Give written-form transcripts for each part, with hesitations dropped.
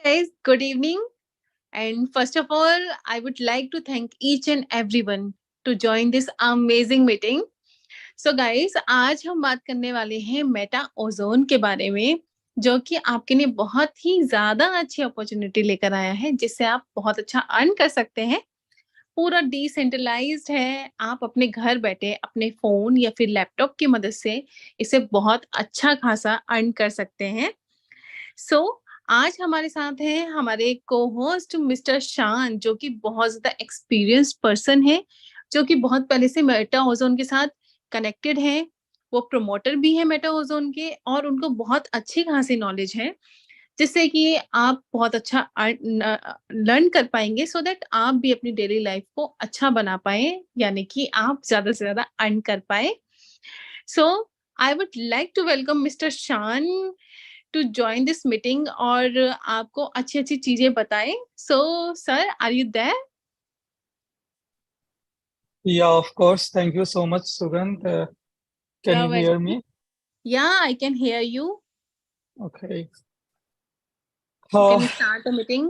guys, good evening. And first of all, I would like to thank each and everyone to join this amazing meeting. So guys, आज हम बात करने वाले हैं Meta ozone के बारे में, जो कि आपके लिए बहुत ही ज्यादा अच्छी अपॉर्चुनिटी लेकर आया है, जिससे आप बहुत अच्छा अर्न कर सकते हैं। पूरा डिसेंट्रलाइज्ड है। आप अपने घर बैठे अपने फोन या फिर लैपटॉप की मदद से इसे बहुत अच्छा खासा अर्न कर सकते हैं। सो आज हमारे साथ हैं हमारे को-होस्ट मिस्टर शान, जो कि बहुत ज़्यादा एक्सपीरियंस्ड पर्सन है, जो कि बहुत पहले से मेटा ओज़ोन के साथ कनेक्टेड हैं। वो प्रमोटर भी हैं मेटा ओज़ोन के और उनको बहुत अच्छी खासी नॉलेज है, जिससे कि आप बहुत अच्छा लर्न कर पाएँगे सो दैट आप भी अपनी डेली लाइफ को अच्छा बना पाएँ, यानी कि आप ज़्यादा से ज़्यादा अर्न कर पाएँ। So I would like to welcome mister Shaan to join this meeting और आपको अच्छी-अच्छी चीज़ें बताएँ। So sir, are you there? Yeah, of course. Thank you so much, Sugandh. Can You're you hear welcome. me? Yeah, I can hear you. Okay. So can we start the meeting?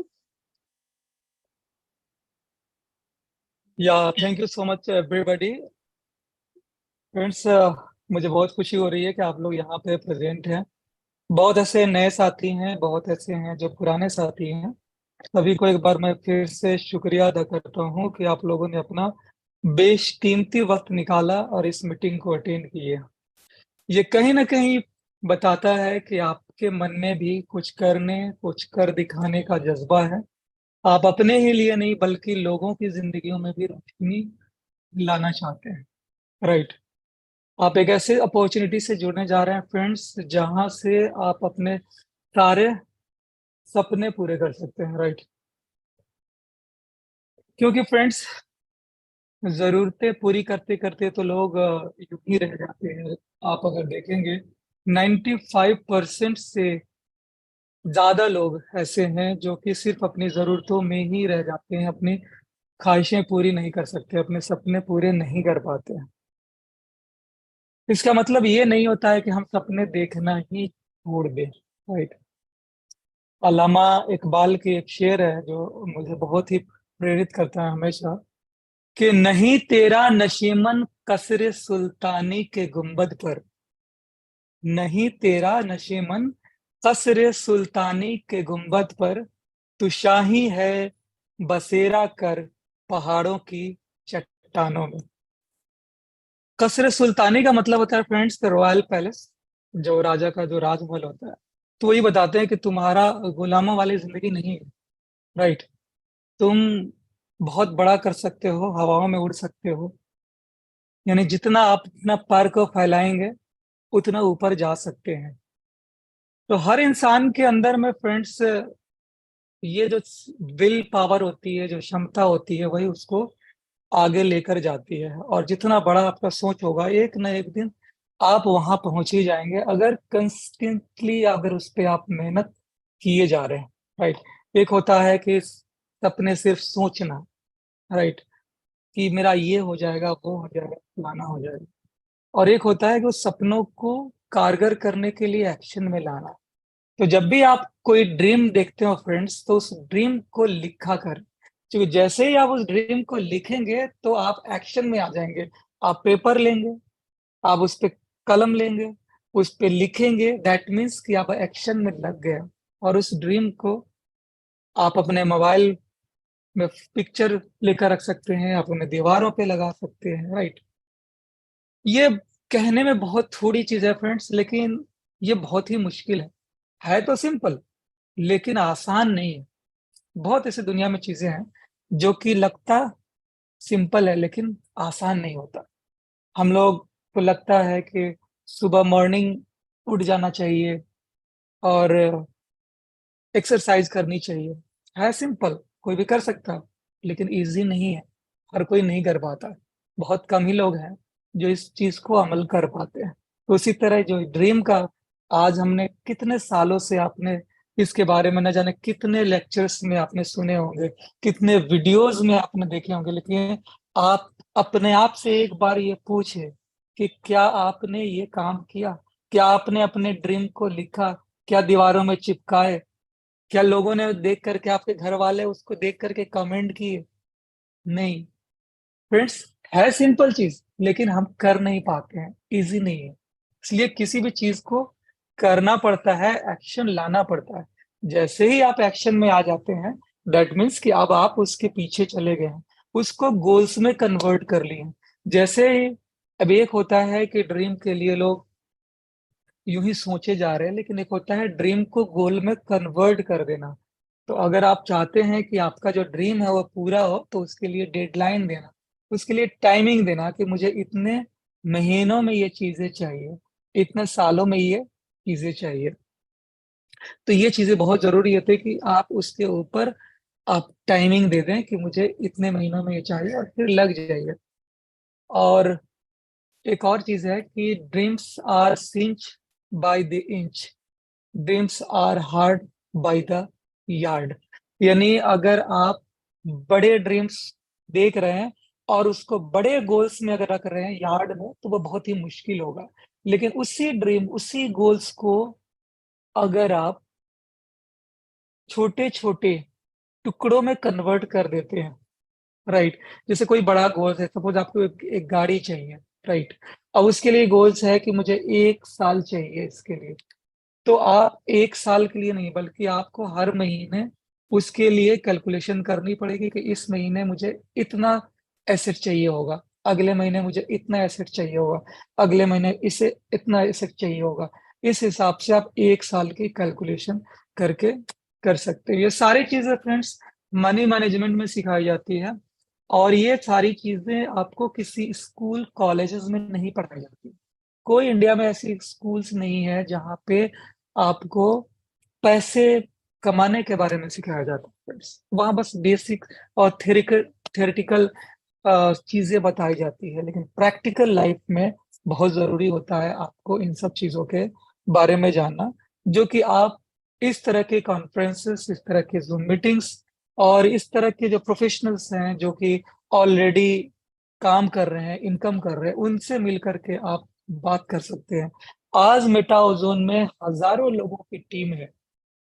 Yeah, thank you so much, everybody. Friends, मुझे बहुत खुशी हो रही है कि आप लोग यहाँ पे प्रेजेंट हैं। बहुत ऐसे नए साथी हैं, बहुत ऐसे हैं जो पुराने साथी हैं। सभी को एक बार मैं फिर से शुक्रिया अदा करता हूँ कि आप लोगों ने अपना बेशकीमती वक्त निकाला और इस मीटिंग को अटेंड किए। ये कहीं ना कहीं बताता है कि आपके मन में भी कुछ करने, कुछ कर दिखाने का जज्बा है। आप अपने ही लिए नहीं बल्कि लोगों की जिंदगियों में भी रोशनी लाना चाहते हैं, राइट। आप एक ऐसे अपॉर्चुनिटी से जुड़ने जा रहे हैं फ्रेंड्स, जहां से आप अपने सारे सपने पूरे कर सकते हैं, राइट। क्योंकि फ्रेंड्स, जरूरतें पूरी करते करते तो लोग यूं ही रह जाते हैं। आप अगर देखेंगे 95% से ज्यादा लोग ऐसे हैं जो कि सिर्फ अपनी जरूरतों में ही रह जाते हैं, अपनी ख्वाहिशें पूरी नहीं कर सकते, अपने सपने पूरे नहीं कर पाते हैं। इसका मतलब ये नहीं होता है कि हम सपने देखना ही छोड़ दें, राइट। अल्लामा इकबाल की एक शेर है जो मुझे बहुत ही प्रेरित करता है हमेशा, कि नहीं तेरा नशीमन कसरे सुल्तानी के गुंबद पर, नहीं तेरा नशीमन कसरे सुल्तानी के गुंबद पर, तू शाही है बसेरा कर पहाड़ों की चट्टानों में। कसर सुल्तानी का मतलब होता है फ्रेंड्स रॉयल पैलेस, जो राजा का जो राजमहल होता है। तो वही बताते हैं कि तुम्हारा गुलामों वाली जिंदगी नहीं है, राइट। तुम बहुत बड़ा कर सकते हो, हवाओं में उड़ सकते हो, यानी जितना आप अपना पर को फैलाएंगे उतना ऊपर जा सकते हैं। तो हर इंसान के अंदर में फ्रेंड्स ये जो विल पावर होती है, जो क्षमता होती है, वही उसको आगे लेकर जाती है। और जितना बड़ा आपका सोच होगा, एक ना एक दिन आप वहां पहुंच ही जाएंगे, अगर कंसिस्टेंटली अगर उस पर आप मेहनत किए जा रहे हैं, राइट। एक होता है कि सपने सिर्फ सोचना, राइट, कि मेरा ये हो जाएगा, वो हो जाएगा, फलाना हो जाएगा। और एक होता है कि उस सपनों को कारगर करने के लिए एक्शन में लाना। तो जब भी आप कोई ड्रीम देखते हो फ्रेंड्स, तो उस ड्रीम को लिखा कर, क्योंकि जैसे ही आप उस ड्रीम को लिखेंगे तो आप एक्शन में आ जाएंगे। आप पेपर लेंगे, आप उस पे कलम लेंगे, उस पे लिखेंगे, दैट मीन्स कि आप एक्शन में लग गए। और उस ड्रीम को आप अपने मोबाइल में पिक्चर लेकर रख सकते हैं, आप उन्हें दीवारों पे लगा सकते हैं, राइट। ये कहने में बहुत थोड़ी चीज है फ्रेंड्स, लेकिन ये बहुत ही मुश्किल है तो सिंपल, लेकिन आसान नहीं है। बहुत ऐसी दुनिया में चीजें हैं जो कि लगता सिंपल है लेकिन आसान नहीं होता। हम लोग को लगता है कि सुबह मॉर्निंग उठ जाना चाहिए और एक्सरसाइज करनी चाहिए। है सिंपल, कोई भी कर सकता है, लेकिन इजी नहीं है। हर कोई नहीं कर पाता, बहुत कम ही लोग हैं जो इस चीज को अमल कर पाते हैं। तो उसी तरह जो ड्रीम का आज हमने कितने सालों से आपने इसके बारे में न जाने कितने लेक्चर्स में आपने सुने होंगे, कितने वीडियोस में आपने देखे होंगे, लेकिन आप अपने आप से एक बार ये पूछे कि क्या आपने ये काम किया? क्या आपने अपने ड्रीम को लिखा? क्या दीवारों में चिपकाए? क्या लोगों ने देख करके, आपके घर वाले उसको देख करके कमेंट किए? नहीं। फ्रेंड्स, है सिंपल चीज, लेकिन हम कर नहीं पाते हैं, इजी नहीं है। इसलिए किसी भी चीज को करना पड़ता है, एक्शन लाना पड़ता है। जैसे ही आप एक्शन में आ जाते हैं, दैट मीन्स कि अब आप उसके पीछे चले गए हैं, उसको गोल्स में कन्वर्ट कर लिए हैं। जैसे ही अब एक होता है कि ड्रीम के लिए लोग यूं ही सोचे जा रहे हैं, लेकिन एक होता है ड्रीम को गोल में कन्वर्ट कर देना। तो अगर आप चाहते हैं कि आपका जो ड्रीम है वो पूरा हो, तो उसके लिए डेडलाइन देना, उसके लिए टाइमिंग देना कि मुझे इतने महीनों में ये चीजें चाहिए, इतने सालों में ये चीजें चाहिए। तो ये चीजें बहुत जरूरी होती है कि आप उसके ऊपर आप टाइमिंग दे दें कि मुझे इतने महीनों में ये चाहिए, और फिर लग जाइए। और एक और चीज है कि dreams are cinch by the inch, dreams are hard by the yard. यानी अगर आप बड़े ड्रीम्स देख रहे हैं और उसको बड़े गोल्स में अगर रख रहे हैं यार्ड में, तो वो बहुत ही मुश्किल होगा। लेकिन उसी ड्रीम, उसी गोल्स को अगर आप छोटे छोटे टुकड़ों में कन्वर्ट कर देते हैं, राइट। जैसे कोई बड़ा गोल है, सपोज आपको एक गाड़ी चाहिए, राइट। अब उसके लिए गोल्स है कि मुझे 1 साल चाहिए इसके लिए। तो आप 1 साल के लिए नहीं, बल्कि आपको हर महीने उसके लिए कैलकुलेशन करनी पड़ेगी कि इस महीने मुझे इतना एसेट चाहिए होगा, अगले महीने मुझे इतना एसेट चाहिए होगा, अगले महीने इसे इतना एसेट चाहिए होगा। इस हिसाब से आप 1 साल की कैलकुलेशन करके कर सकते हैं। ये सारी चीजें फ्रेंड्स मनी मैनेजमेंट में सिखाई जाती है, और ये सारी चीजें आपको किसी स्कूल कॉलेजेस में नहीं पढ़ाई जाती। कोई इंडिया में ऐसी स्कूल्स नहीं है जहाँ पे आपको पैसे कमाने के बारे में सिखाया जाता है फ्रेंड्स। वहाँ बस बेसिक और थेरिटिकल चीजें बताई जाती है, लेकिन प्रैक्टिकल लाइफ में बहुत जरूरी होता है आपको इन सब चीजों के बारे में जानना, जो कि आप इस तरह के कॉन्फ्रेंसेस, इस तरह के जूम मीटिंग्स, और इस तरह के जो प्रोफेशनल्स हैं जो कि ऑलरेडी काम कर रहे हैं, इनकम कर रहे हैं, उनसे मिल करके आप बात कर सकते हैं। आज मेटा ओजोन में हजारों लोगों की टीम है,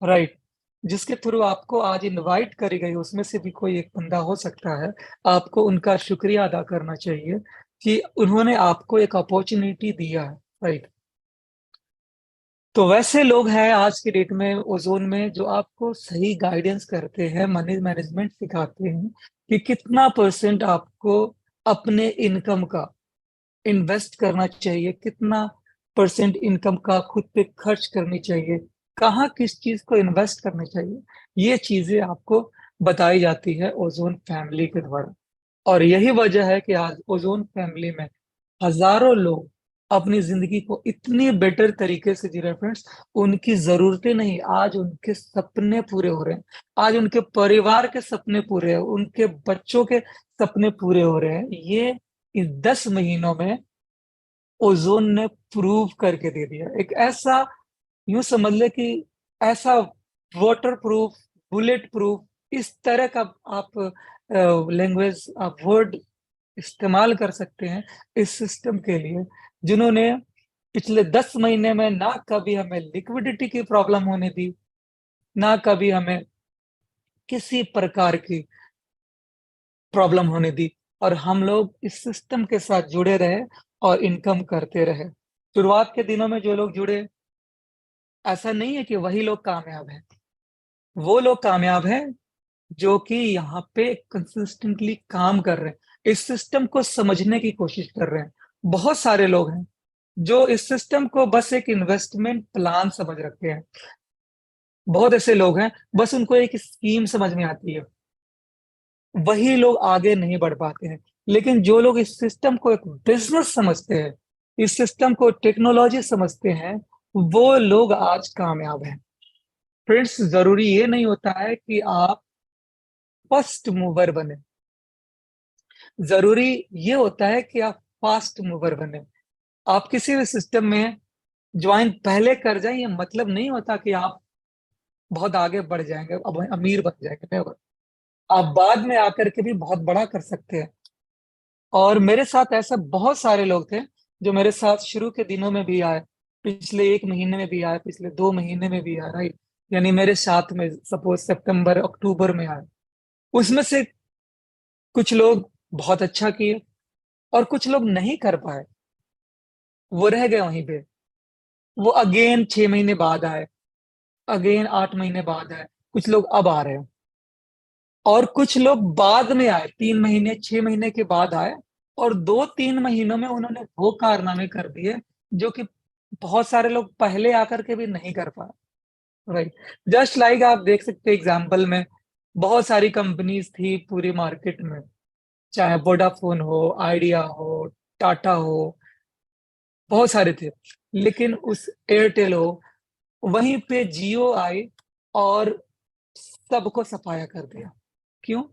राइट, जिसके थ्रू आपको आज इनवाइट करी गई, उसमें से भी कोई एक बंदा हो सकता है। आपको उनका शुक्रिया अदा करना चाहिए कि उन्होंने आपको एक अपॉर्चुनिटी दिया है, राइट। तो वैसे लोग हैं आज की डेट में ओजोन में जो आपको सही गाइडेंस करते हैं, मनी मैनेजमेंट सिखाते हैं कि कितना परसेंट आपको अपने इनकम का इन्वेस्ट करना चाहिए, कितना परसेंट इनकम का खुद पे खर्च करनी चाहिए, कहाँ किस चीज को इन्वेस्ट करनी चाहिए। ये चीजें आपको बताई जाती है ओजोन फैमिली के द्वारा। और यही वजह है कि आज ओजोन फैमिली में हजारों लोग अपनी जिंदगी को इतनी बेटर तरीके से जी रहे हैं फ्रेंड्स। उनकी जरूरतें नहीं, आज उनके सपने पूरे हो रहे हैं, आज उनके परिवार के सपने पूरे हो, उनके बच्चों के सपने पूरे हो रहे हैं। ये इस 10 महीनों में ओजोन ने प्रूव करके दे दिया। एक ऐसा, यूं समझ ले कि ऐसा वाटर प्रूफ, बुलेट प्रूफ, इस तरह का आप लैंग्वेज, आप वर्ड इस्तेमाल कर सकते हैं इस सिस्टम के लिए, जिन्होंने पिछले 10 महीने में ना कभी हमें लिक्विडिटी की प्रॉब्लम होने दी, ना कभी हमें किसी प्रकार की प्रॉब्लम होने दी, और हम लोग इस सिस्टम के साथ जुड़े रहे और इनकम करते रहे। शुरुआत के दिनों में जो लोग जुड़े, ऐसा नहीं है कि वही लोग कामयाब हैं। वो लोग कामयाब हैं जो कि यहाँ पे कंसिस्टेंटली काम कर रहे हैं, इस सिस्टम को समझने की कोशिश कर रहे हैं। बहुत सारे लोग हैं जो इस सिस्टम को बस एक इन्वेस्टमेंट प्लान समझ रखते हैं। बहुत ऐसे लोग हैं बस उनको एक स्कीम समझ में आती है, वही लोग आगे नहीं बढ़ पाते हैं। लेकिन जो लोग इस सिस्टम को एक बिजनेस समझते हैं, इस सिस्टम को टेक्नोलॉजी समझते हैं, वो लोग आज कामयाब हैं। फ्रेंड्स, जरूरी ये नहीं होता है कि आप फर्स्ट मूवर बने, जरूरी ये होता है कि आप फास्ट मूवर बने। आप किसी भी सिस्टम में ज्वाइन पहले कर जाए, ये मतलब नहीं होता कि आप बहुत आगे बढ़ जाएंगे, अब अमीर बन जाएंगे, नहीं। आप बाद में आकर के भी बहुत बड़ा कर सकते हैं। और मेरे साथ ऐसा बहुत सारे लोग थे जो मेरे साथ शुरू के दिनों में भी आए, पिछले 1 महीने में भी आए, पिछले 2 महीने में भी आए, राइट। यानी मेरे साथ में सपोज सितंबर अक्टूबर में आए, उसमें से कुछ लोग बहुत अच्छा किए और कुछ लोग नहीं कर पाए, वो रह गए वहीं पे। वो अगेन 6 महीने बाद आए, अगेन 8 महीने बाद आए, कुछ लोग अब आ रहे हैं। और कुछ लोग बाद में आए, 3 महीने 6 महीने के बाद आए, और 2-3 महीनों में उन्होंने वो कारनामे कर दिए जो कि बहुत सारे लोग पहले आकर के भी नहीं कर पाए। राइट। जस्ट लाइक आप देख सकते हैं एग्जाम्पल में, बहुत सारी कंपनीज थी पूरी मार्केट में, चाहे वोडाफोन हो, आइडिया हो, टाटा हो, बहुत सारे थे। लेकिन उस एयरटेल हो, वहीं पे जियो आई और सबको सफाया कर दिया। क्यों?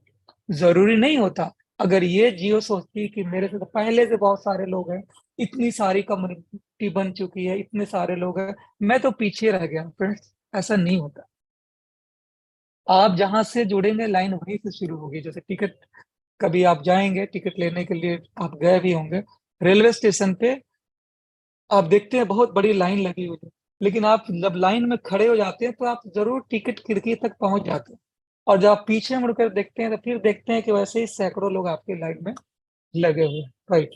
जरूरी नहीं होता। अगर ये जियो सोचती कि मेरे से तो पहले से बहुत सारे लोग हैं, इतनी सारी कम्युनिटी बन चुकी है, इतने सारे लोग हैं, मैं तो पीछे रह गया, फ्रेंड्स, ऐसा नहीं होता। आप जहां से जुड़ेंगे लाइन वहीं से शुरू होगी। जैसे टिकट, कभी आप जाएंगे टिकट लेने के लिए, आप गए भी होंगे रेलवे स्टेशन पे, आप देखते हैं बहुत बड़ी लाइन लगी हुई है, लेकिन आप जब लाइन में खड़े हो जाते हैं तो आप जरूर टिकट खिड़की तक पहुंच जाते हैं। और जब आप पीछे मुड़कर देखते हैं तो फिर देखते हैं कि वैसे ही सैकड़ों लोग आपके लाइन में लगे हुए हैं। राइट।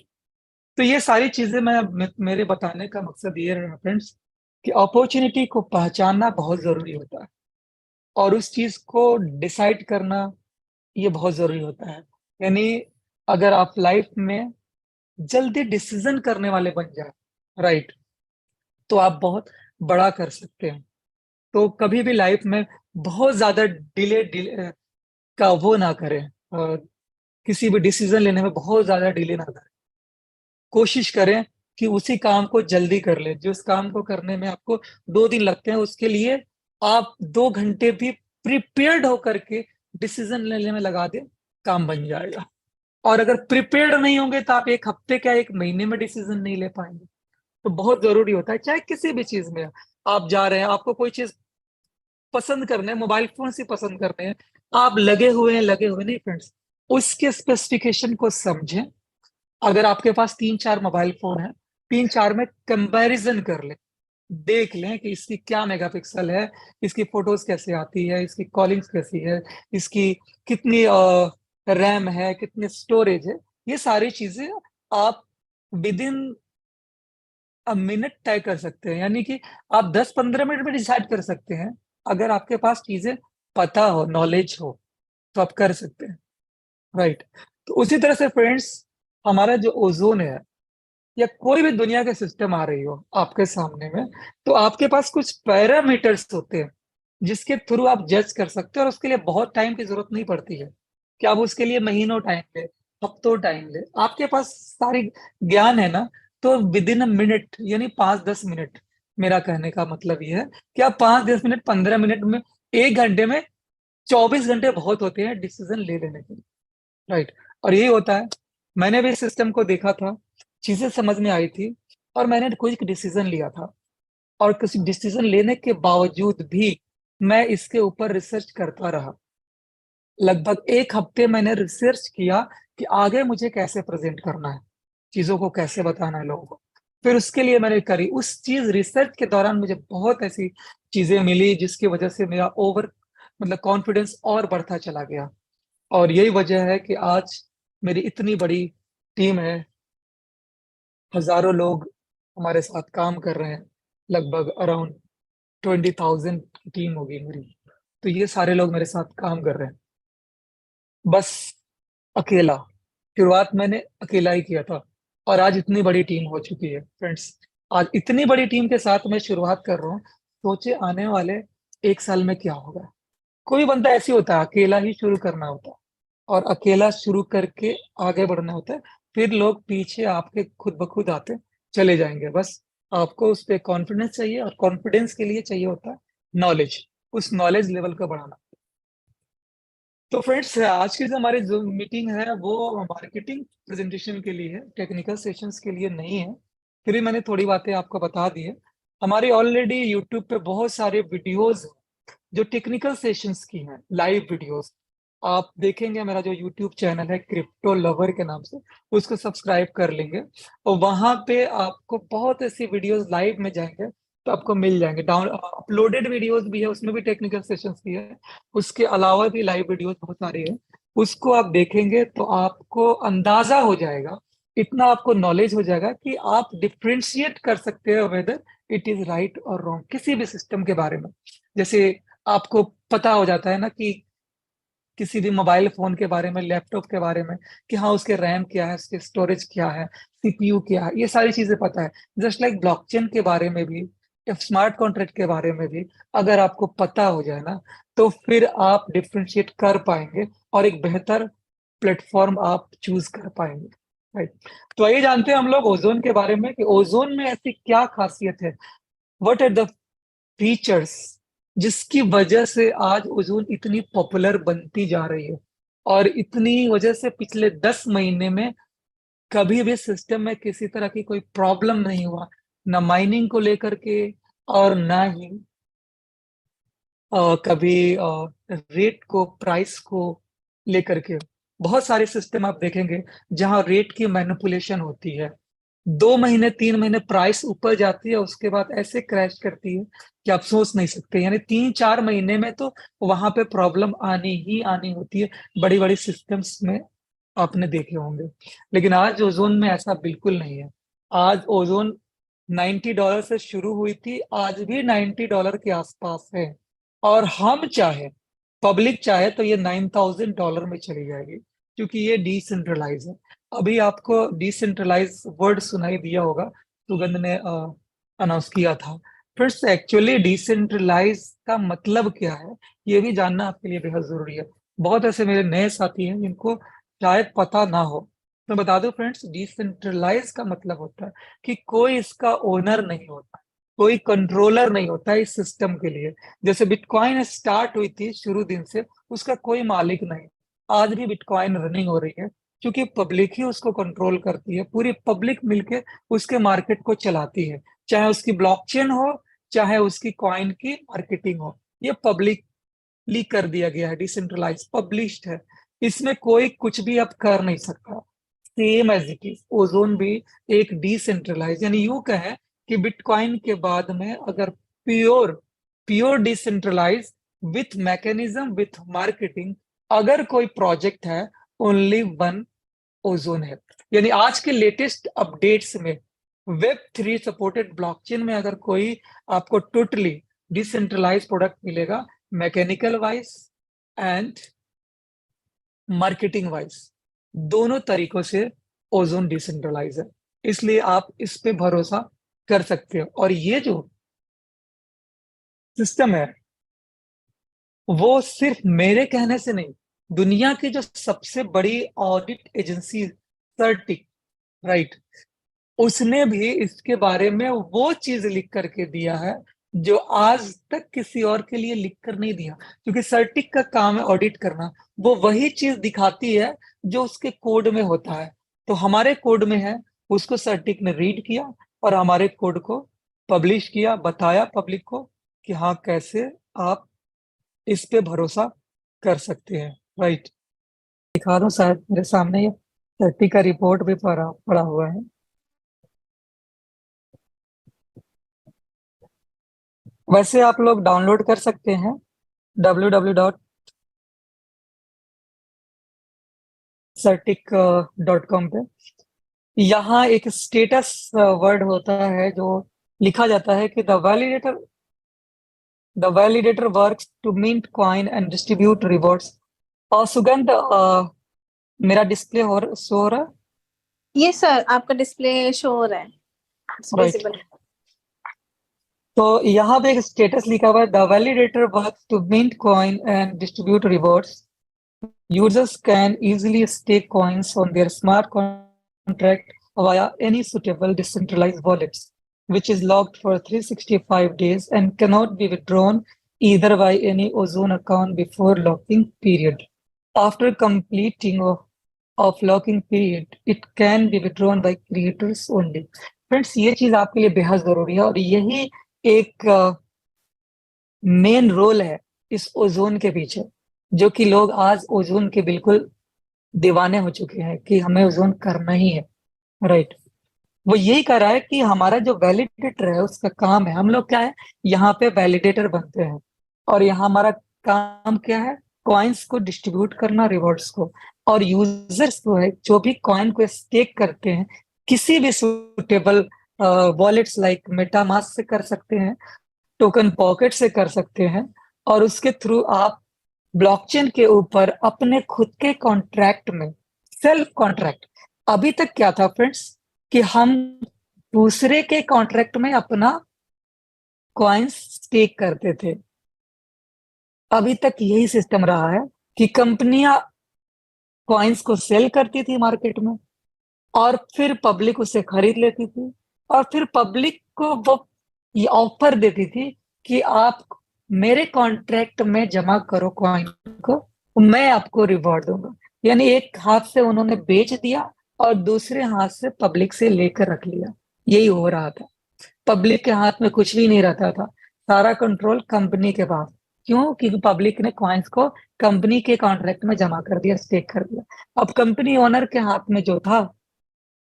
तो ये सारी चीजें मेरे बताने का मकसद ये रहा फ्रेंड्स, कि अपॉर्चुनिटी को पहचानना बहुत जरूरी होता है, और उस चीज को डिसाइड करना ये बहुत जरूरी होता है। यानी अगर आप लाइफ में जल्दी डिसीजन करने वाले बन जाए, राइट, तो आप बहुत बड़ा कर सकते हैं। तो कभी भी लाइफ में बहुत ज्यादा डिले का वो ना करें, किसी भी डिसीजन लेने में बहुत ज्यादा डिले ना करें। कोशिश करें कि उसी काम को जल्दी कर ले, जिस काम को करने में आपको 2 दिन लगते हैं, उसके लिए आप 2 घंटे भी प्रिपेयर्ड होकर के डिसीजन लेने में लगा दें, काम बन जाएगा। और अगर प्रिपेयर्ड नहीं होंगे तो आप 1 हफ्ते क्या 1 महीने में डिसीजन नहीं ले पाएंगे। तो बहुत जरूरी होता है, चाहे किसी भी चीज में आप जा रहे हैं, आपको कोई चीज पसंद करने हैं, मोबाइल फोन से पसंद करने हैं, आप लगे हुए नहीं फ्रेंड्स, उसके स्पेसिफिकेशन को समझें। अगर आपके पास 3-4 मोबाइल फोन है, 3-4 में कंपैरिजन कर ले, देख लें कि इसकी क्या मेगापिक्सल है, इसकी फोटोज कैसे आती है, इसकी कॉलिंग्स कैसी है, इसकी कितनी रैम है, कितनी स्टोरेज है। ये सारी चीजें आप विद इन मिनट तय कर सकते हैं, यानी कि आप 10-15 मिनट में डिसाइड कर सकते हैं। अगर आपके पास चीजें पता हो, नॉलेज हो, तो आप कर सकते हैं। राइट। तो उसी तरह से फ्रेंड्स, हमारा जो ओजोन है, या कोई भी दुनिया के सिस्टम आ रही हो आपके सामने में, तो आपके पास कुछ पैरामीटर्स होते हैं जिसके थ्रू आप जज कर सकते हो, और उसके लिए बहुत टाइम की जरूरत नहीं पड़ती है कि आप उसके लिए महीनों टाइम ले, हफ्तों टाइम ले। आपके पास सारी ज्ञान है ना, तो विद इन अ मिनट, यानी 5-10 मिनट, मेरा कहने का मतलब ये है कि आप 5-10 मिनट, 15 मिनट में, 1 घंटे में, 24 घंटे बहुत होते हैं डिसीजन ले लेने के लिए। राइट। और यही होता है, मैंने भी इस सिस्टम को देखा था, चीजें समझ में आई थी, और मैंने कोई डिसीजन लिया था। और किसी डिसीजन लेने के बावजूद भी मैं इसके ऊपर रिसर्च करता रहा। लगभग 1 हफ्ते मैंने रिसर्च किया कि आगे मुझे कैसे प्रेजेंट करना है, चीजों को कैसे बताना है लोगों को। फिर उसके लिए मैंने करी उस चीज, रिसर्च के दौरान मुझे बहुत ऐसी चीजें मिली जिसकी वजह से मेरा ओवर, मतलब कॉन्फिडेंस और बढ़ता चला गया। और यही वजह है कि आज मेरी इतनी बड़ी टीम है, हजारों लोग हमारे साथ काम कर रहे हैं, लगभग अराउंड 20,000 की टीम होगी मेरी। तो ये सारे लोग मेरे साथ काम कर रहे हैं, बस अकेला। शुरुआत मैंने अकेला ही किया था, और आज इतनी बड़ी टीम हो चुकी है फ्रेंड्स। आज इतनी बड़ी टीम के साथ मैं शुरुआत कर रहा हूँ, सोचे आने वाले 1 साल में क्या होगा। कोई बंदा ऐसी होता है, अकेला ही शुरू करना होता है, और अकेला शुरू करके आगे बढ़ना होता है। फिर लोग पीछे आपके खुद ब खुद आते चले जाएंगे। बस आपको उस पर कॉन्फिडेंस चाहिए, और कॉन्फिडेंस के लिए चाहिए होता है नॉलेज, उस नॉलेज लेवल को बढ़ाना। तो फ्रेंड्स, आज की जो हमारी जो मीटिंग है वो मार्केटिंग प्रेजेंटेशन के लिए है, टेक्निकल सेशंस के लिए नहीं है। फिर भी मैंने थोड़ी बातें आपको बता दी है। हमारी ऑलरेडी यूट्यूब पे बहुत सारे वीडियोस जो टेक्निकल सेशंस की हैं, लाइव वीडियोस। आप देखेंगे मेरा जो यूट्यूब चैनल है क्रिप्टो लवर के नाम से, उसको सब्सक्राइब कर लेंगे, और वहां पे आपको बहुत ऐसी वीडियोस लाइव में जाएंगे तो आपको मिल जाएंगे। डाउन अपलोडेड वीडियोस भी है, उसमें भी टेक्निकल सेशंस भी है, उसके अलावा भी लाइव वीडियोस बहुत सारे हैं। उसको आप देखेंगे तो आपको अंदाजा हो जाएगा, इतना आपको नॉलेज हो जाएगा कि आप डिफ्रेंशिएट कर सकते हो वेदर इट इज राइट और रॉन्ग किसी भी सिस्टम के बारे में। जैसे आपको पता हो जाता है ना कि किसी भी मोबाइल फोन के बारे में, लैपटॉप के बारे में, कि हाँ उसके रैम क्या है, उसके स्टोरेज क्या है, सीपीयू क्या है, ये सारी चीजें पता है। जस्ट लाइक ब्लॉकचेन के बारे में भी या स्मार्ट कॉन्ट्रैक्ट के बारे में भी अगर आपको पता हो जाए ना, तो फिर आप डिफ्रेंशिएट कर पाएंगे और एक बेहतर प्लेटफॉर्म आप चूज कर पाएंगे। राइट। तो आइए जानते हैं हम लोग ओजोन के बारे में, कि ओजोन में ऐसी क्या खासियत है, व्हाट आर द फीचर्स जिसकी वजह से आज ओजोन इतनी पॉपुलर बनती जा रही है। और इतनी वजह से पिछले 10 महीने में कभी भी सिस्टम में किसी तरह की कोई प्रॉब्लम नहीं हुआ, ना माइनिंग को लेकर के और ना ही कभी रेट को, प्राइस को लेकर के। बहुत सारे सिस्टम आप देखेंगे जहां रेट की मैनिपुलेशन होती है, 2 महीने 3 महीने प्राइस ऊपर जाती है, उसके बाद ऐसे क्रैश करती है कि आप सोच नहीं सकते। यानी 3-4 महीने में तो वहां पे प्रॉब्लम आनी ही आनी होती है, बड़ी बड़ी सिस्टम्स में आपने देखे होंगे। लेकिन आज ओजोन में ऐसा बिल्कुल नहीं है। आज ओजोन $90 से शुरू हुई थी, आज भी $90 के आसपास है। और हम चाहे, पब्लिक चाहे तो ये $9,000 में चली जाएगी, क्योंकि ये डिसेंट्रलाइज है। अभी आपको डिसेंट्रलाइज वर्ड सुनाई दिया होगा, सुगंध ने अनाउंस किया था। फिर से एक्चुअली डिसेंट्रलाइज का मतलब क्या है, ये भी जानना आपके लिए बेहद जरूरी है। बहुत ऐसे मेरे नए साथी हैं जिनको शायद पता ना हो। मैं बता दूं फ्रेंड्स, डिसेंट्रलाइज का मतलब होता है कि कोई इसका ओनर नहीं होता, कोई कंट्रोलर नहीं होता है इस सिस्टम के लिए। जैसे बिटकॉइन स्टार्ट हुई थी शुरू दिन से, उसका कोई मालिक नहीं। आज भी बिटकॉइन रनिंग हो रही है, क्योंकि पब्लिक ही उसको कंट्रोल करती है, पूरी पब्लिक मिलके उसके मार्केट को चलाती है। चाहे उसकी ब्लॉकचेन हो, चाहे उसकी कॉइन की मार्केटिंग हो, ये पब्लिकली कर दिया गया है, डिसेंट्रलाइज पब्लिश्ड है। इसमें कोई कुछ भी अब कर नहीं सकता। Same as it is Ozone भी एक डिसेंट्रलाइज, यानी यूं कहें कि बिटकॉइन के बाद में अगर pure pure decentralise with mechanism with marketing अगर कोई प्रोजेक्ट है, ओनली वन ओजोन है। यानी आज के लेटेस्ट अपडेट्स में Web3 सपोर्टेड ब्लॉकचेन में अगर कोई आपको टोटली डिसेंट्रलाइज प्रोडक्ट मिलेगा, mechanical wise and marketing wise, दोनों तरीकों से ओजोन डिसेंट्रलाइज है। इसलिए आप इस पे भरोसा कर सकते हो। और ये जो सिस्टम है वो सिर्फ मेरे कहने से नहीं, दुनिया की जो सबसे बड़ी ऑडिट एजेंसी सर्टिक, राइट, उसने भी इसके बारे में वो चीज लिख करके दिया है जो आज तक किसी और के लिए लिख कर नहीं दिया। क्योंकि सर्टिक का काम है ऑडिट करना, वो वही चीज दिखाती है जो उसके कोड में होता है। तो हमारे कोड में है, उसको सर्टिक ने रीड किया और हमारे कोड को पब्लिश किया, बताया पब्लिक को कि हाँ कैसे आप इस पे भरोसा कर सकते हैं। राइट। दिखा दूं, शायद मेरे सामने ये सर्टिक का रिपोर्ट भी पड़ा पड़ा हुआ है। वैसे आप लोग डाउनलोड कर सकते हैं www.certic.com पे। यहाँ एक स्टेटस वर्ड होता है जो लिखा जाता है कि the validator works to mint coin and distribute rewards. और सुगंध, मेरा डिस्प्ले शो हो रहा है? ये सर आपका डिस्प्ले शो हो रहा है, राइट। विजिबल। तो यहाँ पे एक स्टेटस लिखा हुआ है, the validator works to mint coin and distribute rewards. Users can easily stake coins on their smart contract via any suitable decentralized wallets, which is locked for 365 days and cannot be withdrawn either by any Ozone account before locking period. After completing of locking period, it can be withdrawn by creators only. Friends, ये चीज आपके लिए बेहद जरूरी है, और यही एक मेन रोल है इस ओजोन के पीछे, जो कि लोग आज ओजोन के बिल्कुल दीवाने हो चुके हैं कि हमें ओजोन करना ही है। राइट। वो यही कर रहा है कि हमारा जो वैलिडेटर है उसका काम है, हम लोग क्या है, यहाँ पे वैलिडेटर बनते हैं, और यहाँ हमारा काम क्या है, कॉइन्स को डिस्ट्रीब्यूट करना, रिवॉर्ड्स को। और यूजर्स को है जो भी कॉइन को स्टेक करते हैं, किसी भी सुटेबल वॉलेट्स लाइक मेटामास्क से कर सकते हैं, टोकन पॉकेट से कर सकते हैं, और उसके थ्रू आप ब्लॉकचेन के ऊपर अपने खुद के कॉन्ट्रैक्ट में, सेल्फ कॉन्ट्रैक्ट। अभी तक क्या था फ्रेंड्स, कि हम दूसरे के कॉन्ट्रैक्ट में अपना कॉइन्स स्टेक करते थे। अभी तक यही सिस्टम रहा है कि कंपनियां कॉइन्स को सेल करती थी मार्केट में, और फिर पब्लिक उसे खरीद लेती थी, और फिर पब्लिक को वो ये ऑफर देती थी कि आप मेरे कॉन्ट्रैक्ट में जमा करो कॉइन को, मैं आपको रिवॉर्ड दूंगा। यानी एक हाथ से उन्होंने बेच दिया और दूसरे हाथ से पब्लिक से लेकर रख लिया। यही हो रहा था, पब्लिक के हाथ में कुछ भी नहीं रहता था, सारा कंट्रोल कंपनी के पास। क्यों? क्योंकि पब्लिक ने कॉइन्स को कंपनी के कॉन्ट्रैक्ट में जमा कर दिया, स्टेक कर दिया। अब कंपनी ओनर के हाथ में जो था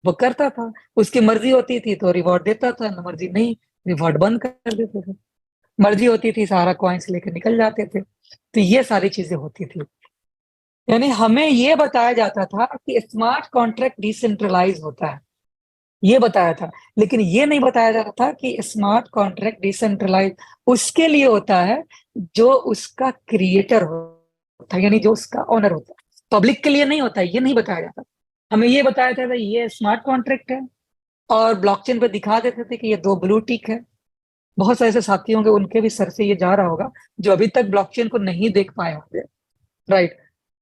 वो करता था, उसकी मर्जी होती थी तो रिवॉर्ड देता था, न मर्जी नहीं, रिवॉर्ड बंद कर देते थे। मर्जी होती थी सारा कॉइन्स लेकर निकल जाते थे। तो ये सारी चीजें होती थी। यानी हमें ये बताया जाता था कि स्मार्ट कॉन्ट्रैक्ट डिसेंट्रलाइज होता है, ये बताया था। लेकिन ये नहीं बताया जाता था कि स्मार्ट कॉन्ट्रैक्ट डिसेंट्रलाइज उसके लिए होता है जो उसका क्रिएटर होता है, यानी जो उसका ओनर होता है। पब्लिक के लिए नहीं होता है, ये नहीं बताया जाता। हमें ये बताया था ये स्मार्ट कॉन्ट्रैक्ट है, और ब्लॉकचेन पे दिखा देते थे कि ये दो ब्लू टिक है। बहुत सारे ऐसे साथी होंगे, उनके भी सर से ये जा रहा होगा, जो अभी तक ब्लॉकचेन को नहीं देख पाए होंगे। राइट।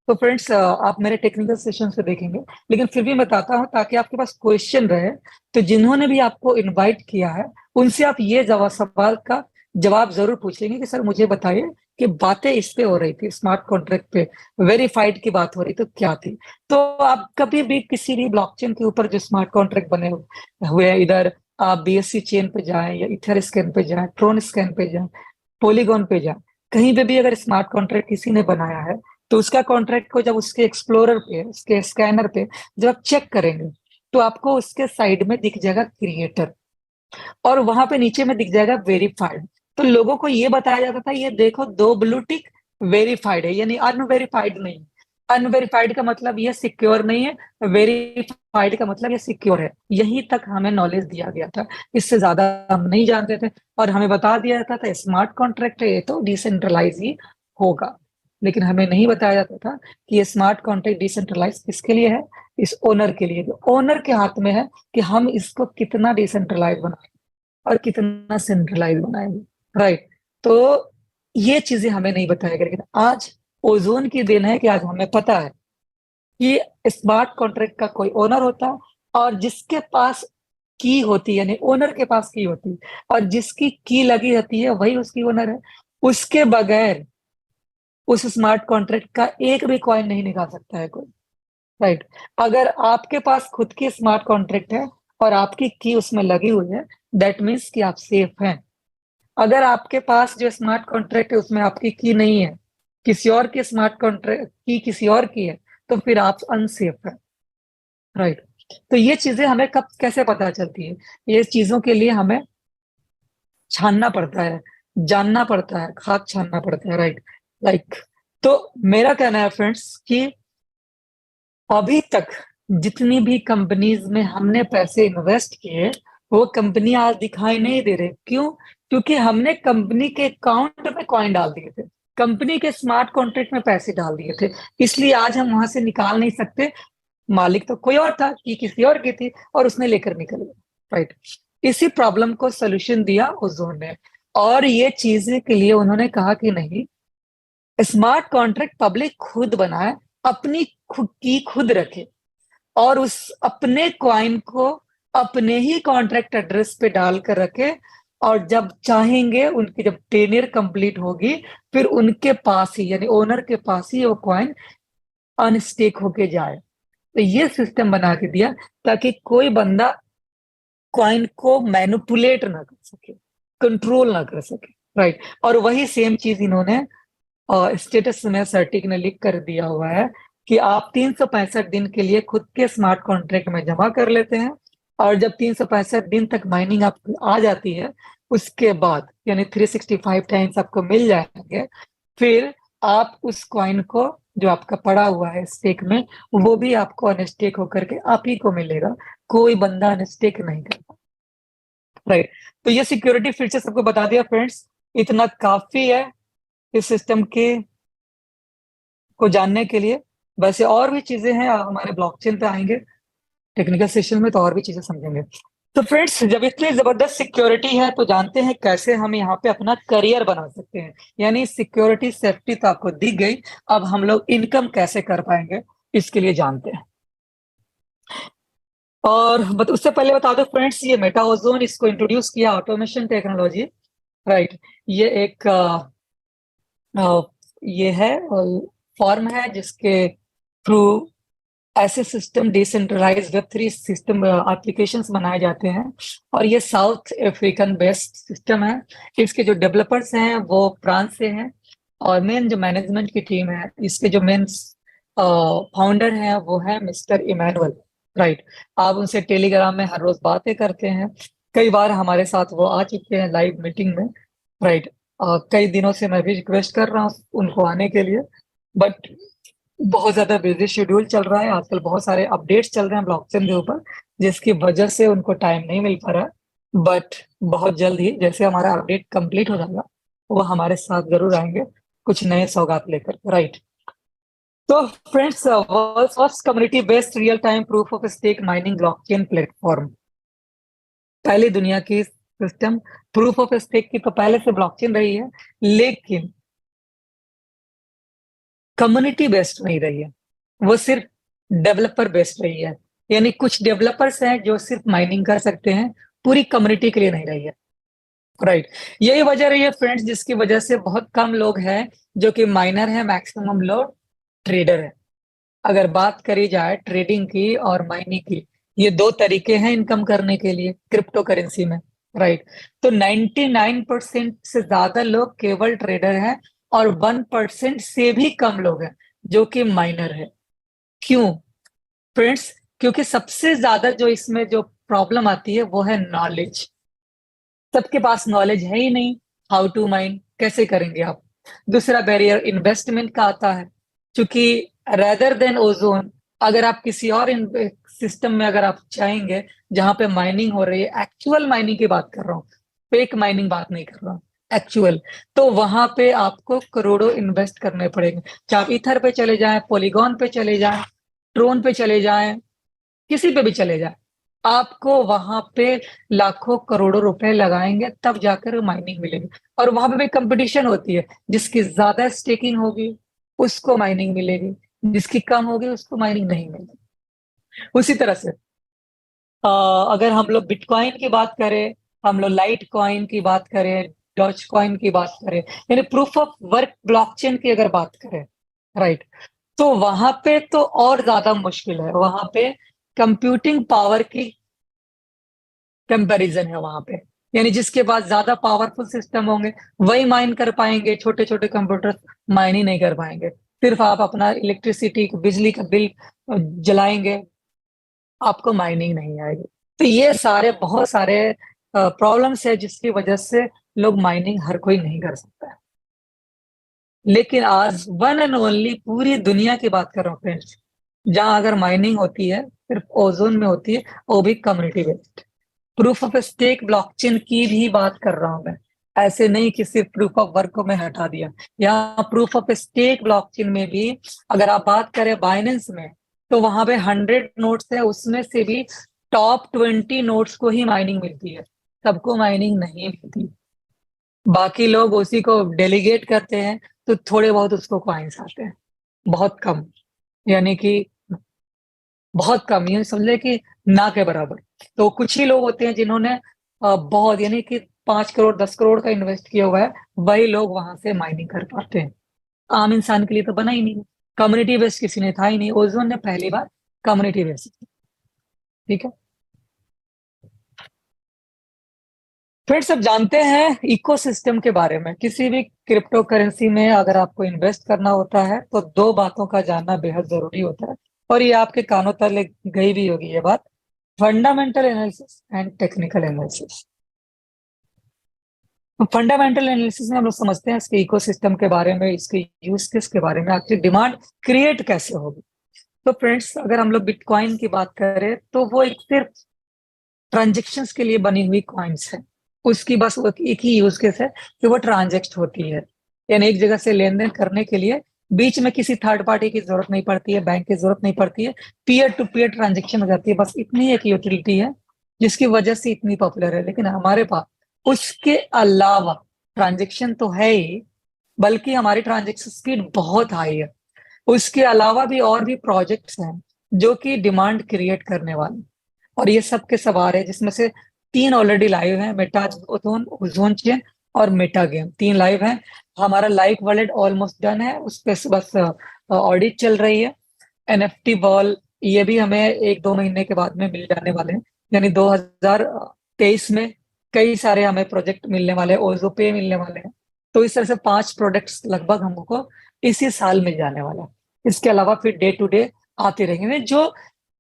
तो फ्रेंड्स, आप मेरे टेक्निकल सेशन से देखेंगे, लेकिन फिर भी मैं बताता हूँ ताकि आपके पास क्वेश्चन रहे। तो जिन्होंने भी आपको इनवाइट किया है, उनसे आप ये सवाल का जवाब जरूर पूछ लेंगे कि सर मुझे बताइए कि बातें इस पे हो रही थी, स्मार्ट कॉन्ट्रैक्ट पे वेरीफाइड की बात हो रही तो क्या थी। तो आप कभी भी किसी भी ब्लॉकचेन के ऊपर जो स्मार्ट कॉन्ट्रैक्ट बने हुए हैं, इधर आप बीएससी चेन पे जाएं या इथर स्कैन पे जाएं, ट्रोन स्कैन पे जाएं, पॉलीगॉन पे जाएं, कहीं पे भी अगर स्मार्ट कॉन्ट्रैक्ट किसी ने बनाया है, तो उसका कॉन्ट्रैक्ट को जब उसके एक्सप्लोरर पे, उसके स्कैनर पे जब आप चेक करेंगे, तो आपको उसके साइड में दिख जाएगा क्रिएटर, और वहां पे नीचे में दिख जाएगा वेरीफाइड। तो लोगों को ये बताया जाता था ये देखो दो ब्लू टिक वेरीफाइड है, यानी अनवेरीफाइड नहीं। अनवेरीफाइड का मतलब ये सिक्योर नहीं है, वेरीफाइड का मतलब ये सिक्योर है। यहीं तक हमें नॉलेज दिया गया था, इससे ज्यादा हम नहीं जानते थे। और हमें बता दिया जाता था स्मार्ट कॉन्ट्रैक्ट है ये तो डिसेंट्रलाइज ही होगा, लेकिन हमें नहीं बताया जाता था कि ये स्मार्ट कॉन्ट्रैक्ट डिसेंट्रलाइज किसके लिए है, इस ओनर के लिए। जो ओनर के हाथ में है कि हम इसको कितना डिसेंट्रलाइज बनाएं और कितना सेंट्रलाइज बनाएंगे। राइट। तो ये चीजें हमें नहीं बताया गया, लेकिन आज ओजोन की देन है कि आज हमें पता है कि स्मार्ट कॉन्ट्रैक्ट का कोई ओनर होता है, और जिसके पास की होती है, यानी ओनर के पास की होती है, और जिसकी की लगी रहती है वही उसकी ओनर है। उसके बगैर उस स्मार्ट कॉन्ट्रैक्ट का एक भी कॉइन नहीं निकाल सकता है कोई। राइट। अगर आपके पास खुद की स्मार्ट कॉन्ट्रैक्ट है और आपकी की उसमें लगी हुई है, दैट मीन्स कि आप सेफ हैं। अगर आपके पास जो स्मार्ट कॉन्ट्रैक्ट है उसमें आपकी की नहीं है, किसी और की स्मार्ट कॉन्ट्रैक्ट की किसी और की है, तो फिर आप अनसेफ है। राइट। तो ये चीजें हमें कब कैसे पता चलती है, ये चीजों के लिए हमें छानना पड़ता है, जानना पड़ता है, खाद छानना पड़ता है। राइट। लाइक, तो मेरा कहना है फ्रेंड्स कि अभी तक जितनी भी कंपनीज में हमने पैसे इन्वेस्ट किए, वो कंपनी आज दिखाई नहीं दे रहे। क्यों? क्योंकि हमने कंपनी के अकाउंट में कॉइन डाल दिए थे, कंपनी के स्मार्ट कॉन्ट्रैक्ट में पैसे डाल दिए थे, इसलिए आज हम वहां से निकाल नहीं सकते। मालिक तो कोई और था, कि किसी और की थी, और उसने लेकर निकल गया। राइट। इसी प्रॉब्लम को सोल्यूशन दिया ओजोन ने, और ये चीजें के लिए उन्होंने कहा कि नहीं, स्मार्ट कॉन्ट्रैक्ट पब्लिक खुद बनाए, अपनी खुद की खुद रखे, और उस अपने कॉइन को अपने ही कॉन्ट्रैक्ट एड्रेस पे डाल कर रखे, और जब चाहेंगे उनकी जब टेनियर कंप्लीट होगी, फिर उनके पास ही, यानी ओनर के पास ही वो कॉइन अनस्टेक होके जाए। तो ये सिस्टम बना के दिया ताकि कोई बंदा कॉइन को मैनिपुलेट ना कर सके, कंट्रोल ना कर सके। राइट। और वही सेम चीज इन्होंने स्टेटस में सर्टिक ने लिख कर दिया हुआ है कि आप 365 दिन के लिए खुद के स्मार्ट कॉन्ट्रैक्ट में जमा कर लेते हैं, और जब 365 दिन तक माइनिंग आपकी आ जाती है, उसके बाद यानी 365 टाइम्स आपको मिल जाएंगे, फिर आप उस कॉइन को जो आपका पड़ा हुआ है स्टेक में, वो भी आपको अनस्टेक होकर के आप ही को मिलेगा, कोई बंदा अनस्टेक नहीं करता। राइट। तो ये सिक्योरिटी फीचर सबको बता दिया फ्रेंड्स, इतना काफी है इस सिस्टम के को जानने के लिए। वैसे और भी चीजें हैं, हमारे ब्लॉकचेन पे आएंगे टेक्निकल सेशन में तो और भी चीजें समझेंगे। तो फ्रेंड्स, जब इतनी जबरदस्त सिक्योरिटी है तो जानते हैं कैसे हम यहाँ पे अपना करियर बना सकते हैं। यानी सिक्योरिटी सेफ्टी तो आपको दिख गई, अब हम लोग इनकम कैसे कर पाएंगे इसके लिए जानते हैं। और उससे पहले बता दो फ्रेंड्स, ये मेटा ओजोन इसको इंट्रोड्यूस किया ऑटोमेशन टेक्नोलॉजी। राइट। ये एक ये है फॉर्म है जिसके थ्रू ऐसे सिस्टम डिसेंट्रलाइज वेब3 सिस्टम एप्लीकेशंस बनाए जाते हैं, और ये साउथ अफ्रीकन बेस्ड सिस्टम है। इसके जो डेवलपर्स हैं वो फ्रांस से हैं, और मेन जो मैनेजमेंट की टीम है, इसके जो मेन फाउंडर हैं वो है मिस्टर इमैनुअल। राइट। आप उनसे टेलीग्राम में हर रोज बातें करते हैं, कई बार हमारे साथ वो आ चुके हैं लाइव मीटिंग में। राइट। कई दिनों से मैं भी रिक्वेस्ट कर रहा हूँ उनको आने के लिए, बट बहुत ज्यादा बिजी शेड्यूल चल रहा है आजकल, बहुत सारे अपडेट्स चल रहे हैं ब्लॉकचेन के ऊपर, जिसकी वजह से उनको टाइम नहीं मिल पा रहा है। बट बहुत जल्द ही जैसे हमारा अपडेट कंप्लीट हो जाएगा, वो हमारे साथ जरूर आएंगे कुछ नए सौगात लेकर। राइट। तो friends, world's first community based real time proof of stake mining blockchain platform, पहली दुनिया की सिस्टम प्रूफ ऑफ स्टेक की तो पहले से ब्लॉकचेन रही है, लेकिन कम्युनिटी बेस्ड नहीं रही है, वो सिर्फ डेवलपर बेस्ड रही है। यानी कुछ डेवलपर्स हैं जो सिर्फ माइनिंग कर सकते हैं, पूरी कम्युनिटी के लिए नहीं रही है। राइट। यही वजह रही है फ्रेंड्स जिसकी वजह से बहुत कम लोग हैं जो कि माइनर है, मैक्सिमम लोग ट्रेडर है। अगर बात करी जाए ट्रेडिंग की और माइनिंग की, ये दो तरीके हैं इनकम करने के लिए क्रिप्टो करेंसी में। राइट। तो 99% से ज्यादा लोग केवल ट्रेडर हैं, और 1% से भी कम लोग हैं जो कि माइनर है। क्यों फ्रेंड्स? क्योंकि सबसे ज्यादा जो इसमें जो प्रॉब्लम आती है वो है नॉलेज। सबके पास नॉलेज है ही नहीं, हाउ टू माइन कैसे करेंगे आप। दूसरा बैरियर इन्वेस्टमेंट का आता है, क्योंकि रेदर देन ओजोन, अगर आप किसी और सिस्टम में अगर आप चाहेंगे जहां पे माइनिंग हो रही है, एक्चुअल माइनिंग की बात कर रहा हूँ, फेक माइनिंग बात नहीं कर रहा हूँ, एक्चुअल, तो वहां पे आपको करोड़ों इन्वेस्ट करने पड़ेंगे। चाहे आप इथर पे चले जाएं, पॉलीगॉन पे चले जाएं, ट्रोन पे चले जाएं, किसी पे भी चले जाएं, आपको वहां पे लाखों करोड़ों रुपए लगाएंगे तब जाकर माइनिंग मिलेगी। और वहां पे भी कंपटीशन होती है, जिसकी ज्यादा स्टेकिंग होगी उसको माइनिंग मिलेगी, जिसकी कम होगी उसको माइनिंग नहीं मिलेगी। उसी तरह से अगर हम लोग बिटकॉइन की बात करें, हम लोग लाइट कॉइन की बात करें, डॉज कॉइन की बात करें, यानी प्रूफ ऑफ वर्क ब्लॉकचेन की अगर बात करें, राइट, तो वहां पे तो और ज्यादा मुश्किल है। वहां पे कंप्यूटिंग पावर की कंपैरिजन है वहां पे, यानी जिसके पास ज्यादा पावरफुल सिस्टम होंगे वही माइन कर पाएंगे, छोटे छोटे कंप्यूटर माइन ही नहीं कर पाएंगे। सिर्फ आप अपना इलेक्ट्रिसिटी बिजली का बिल जलाएंगे, आपको माइनिंग नहीं आएगी। तो ये सारे बहुत सारे प्रॉब्लम्स है जिसकी वजह से लोग माइनिंग हर कोई नहीं कर सकता है। लेकिन आज वन एंड ओनली पूरी दुनिया की बात कर रहा हूँ फ्रेंड्स, जहां अगर माइनिंग होती है सिर्फ ओजोन में होती है, वो भी community based proof of stake blockchain की भी बात कर रहा हूं मैं। ऐसे नहीं कि सिर्फ प्रूफ ऑफ वर्क को मैं हटा दिया, यहाँ प्रूफ ऑफ स्टेक ब्लॉकचेन में भी अगर आप बात करें बाइनेंस में, तो वहां पे 100 नोड्स है, उसमें से भी टॉप 20 नोड्स को ही माइनिंग मिलती है, सबको माइनिंग नहीं मिलती। बाकी लोग उसी को डेलीगेट करते हैं, तो थोड़े बहुत उसको कॉइन्स आते हैं, बहुत कम, यानी कि बहुत कम, ये समझे कि ना के बराबर। तो कुछ ही लोग होते हैं जिन्होंने बहुत, यानी कि 5 करोड़ 10 करोड़ का इन्वेस्ट किया हुआ है, वही लोग वहां से माइनिंग कर पाते हैं। आम इंसान के लिए तो बना ही नहीं, कम्युनिटी बेस्ड किसी ने था ही नहीं, ओजोन ने पहली बार कम्युनिटी बेस्ड। ठीक है फ्रेंड्स, अब जानते हैं इकोसिस्टम के बारे में। किसी भी क्रिप्टो करेंसी में अगर आपको इन्वेस्ट करना होता है तो दो बातों का जानना बेहद जरूरी होता है, और ये आपके कानों तक गई भी होगी ये बात। Fundamental analysis and technical analysis. Fundamental analysis में हम लोग समझते हैं इसके इकोसिस्टम के बारे में, इसके यूज केस के बारे में, आखिर डिमांड क्रिएट कैसे होगी। तो फ्रेंड्स, अगर हम लोग बिटकॉइन की बात करें तो वो एक सिर्फ ट्रांजेक्शन्स के लिए बनी हुई कॉइन्स है। उसकी बस वो एक ही यूज केस है कि वो ट्रांजेक्ट होती है, यानी एक जगह से लेन देन करने के लिए बीच में किसी थर्ड पार्टी की जरूरत नहीं पड़ती है, बैंक की जरूरत नहीं पड़ती है, पीयर टू पीयर ट्रांजेक्शन हो जाती है। बस इतनी एक यूटिलिटी है जिसकी वजह से इतनी पॉपुलर है। लेकिन हमारे पास उसके अलावा ट्रांजेक्शन तो है ही, बल्कि हमारी ट्रांजेक्शन स्पीड बहुत हाई है। उसके अलावा भी और भी प्रोजेक्ट्स हैं जो कि डिमांड क्रिएट करने वाले, और ये सब के सब आ रहे हैं, जिसमें से 3 ऑलरेडी लाइव हैं, मेटा ओजोन, ओजोन चेन और मेटा गेम। 3 लाइव हैं। हमारा लाइक वॉलेट ऑलमोस्ट डन है, उस पर बस ऑडिट चल रही है। एनएफटी बॉल ये भी हमें 1-2 महीने के बाद में मिल जाने वाले हैं, यानी 2023 में कई सारे हमें प्रोजेक्ट मिलने वाले हैं, ओजो पे मिलने वाले हैं। तो इस तरह से 5 प्रोडक्ट्स लगभग हमको इसी साल मिल जाने वाला है। इसके अलावा फिर डे टू डे आते रहेंगे। जो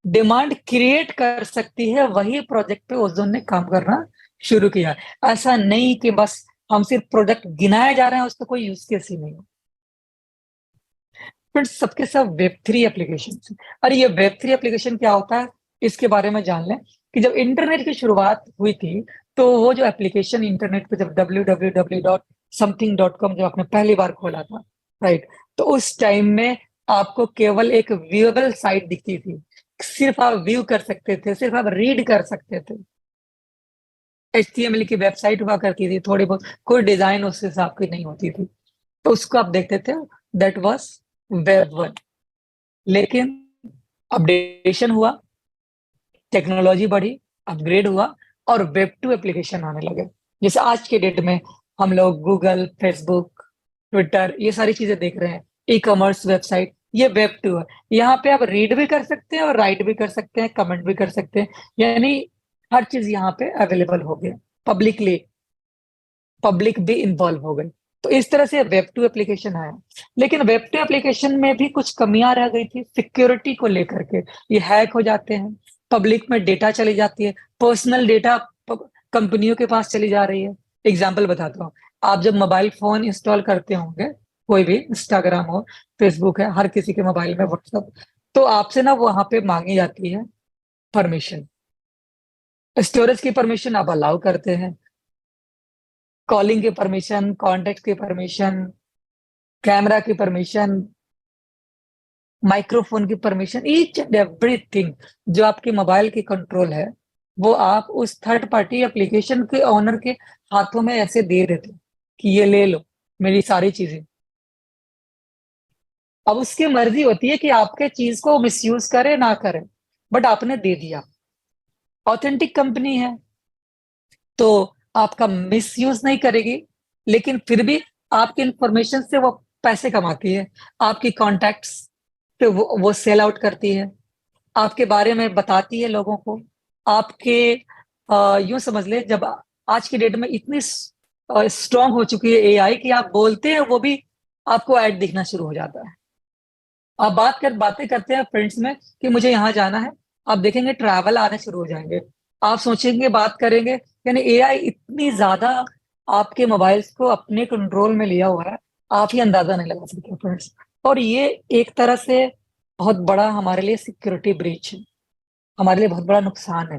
डिमांड क्रिएट कर सकती है वही प्रोजेक्ट पे ओजोन ने काम करना शुरू किया। ऐसा नहीं कि बस हम सिर्फ प्रोजेक्ट गिनाए जा रहे हैं, उसका कोई यूज केस ही नहीं है। फिर सबके सब वेब 3 एप्लीकेशन। और ये वेब 3 एप्लीकेशन क्या होता है इसके बारे में जान लें कि जब इंटरनेट की शुरुआत हुई थी तो वो जो एप्लीकेशन इंटरनेट पे जब www.something.com जब आपने पहली बार खोला था, राइट, तो उस टाइम में आपको केवल एक व्यूएबल साइट दिखती थी। सिर्फ आप व्यू कर सकते थे, सिर्फ आप रीड कर सकते थे। HTML की वेबसाइट हुआ करती थी थोड़ी बहुत, कोई डिजाइन उस हिसाब की नहीं होती थी, तो उसको आप देखते थे। That was web 1। लेकिन अपडेशन हुआ, टेक्नोलॉजी बढ़ी, अपग्रेड हुआ, और वेब 2 एप्लीकेशन आने लगे। जैसे आज के डेट में हम लोग गूगल, फेसबुक, ट्विटर, ये सारी चीजें देख रहे हैं, ई कॉमर्स वेबसाइट, ये वेब 2 है। यहाँ पे आप रीड भी कर सकते हैं और राइट भी कर सकते हैं, कमेंट भी कर सकते हैं, यानी हर चीज यहाँ पे अवेलेबल हो गया पब्लिकली। पब्लिक भी इन्वॉल्व हो गई। तो इस तरह से वेब 2 एप्लीकेशन आया। लेकिन वेब 2 एप्लीकेशन में भी कुछ कमियां रह गई थी सिक्योरिटी को लेकर के। ये हैक हो जाते हैं, पब्लिक में डेटा चली जाती है, पर्सनल डेटा कंपनियों के पास चली जा रही है। एग्जाम्पल बताता हूँ। आप जब मोबाइल फोन इंस्टॉल करते होंगे, कोई भी, इंस्टाग्राम हो, फेसबुक है, हर किसी के मोबाइल में, व्हाट्सएप, तो आपसे ना वहां पे मांगी जाती है परमिशन। स्टोरेज की परमिशन आप अलाउ करते हैं, कॉलिंग की परमिशन, कॉन्टेक्ट की परमिशन, कैमरा की परमिशन, माइक्रोफोन की परमिशन, ईच एंड एवरीथिंग जो आपके मोबाइल की कंट्रोल है, वो आप उस थर्ड पार्टी एप्लीकेशन के ओनर के हाथों में ऐसे दे देते कि ये ले लो मेरी सारी चीजें। अब उसकी मर्जी होती है कि आपके चीज को मिसयूज करे ना करे, बट आपने दे दिया। ऑथेंटिक कंपनी है तो आपका मिसयूज नहीं करेगी, लेकिन फिर भी आपकी इंफॉर्मेशन से वो पैसे कमाती है, आपकी कॉन्टैक्ट्स पे वो सेल आउट करती है, आपके बारे में बताती है लोगों को। आपके यूं समझ ले, जब आज की डेट में इतनी स्ट्रांग हो चुकी है एआई कि आप बोलते हैं वो भी आपको ऐड दिखना शुरू हो जाता है। आप बातें करते हैं फ्रेंड्स में कि मुझे यहाँ जाना है, आप देखेंगे ट्रैवल आने शुरू हो जाएंगे। आप सोचेंगे, बात करेंगे, यानी एआई इतनी ज्यादा आपके मोबाइल्स को अपने कंट्रोल में लिया हुआ है, आप ही अंदाजा नहीं लगा सकते फ्रेंड्स। और ये एक तरह से बहुत बड़ा हमारे लिए सिक्योरिटी ब्रीच है, हमारे लिए बहुत बड़ा नुकसान है।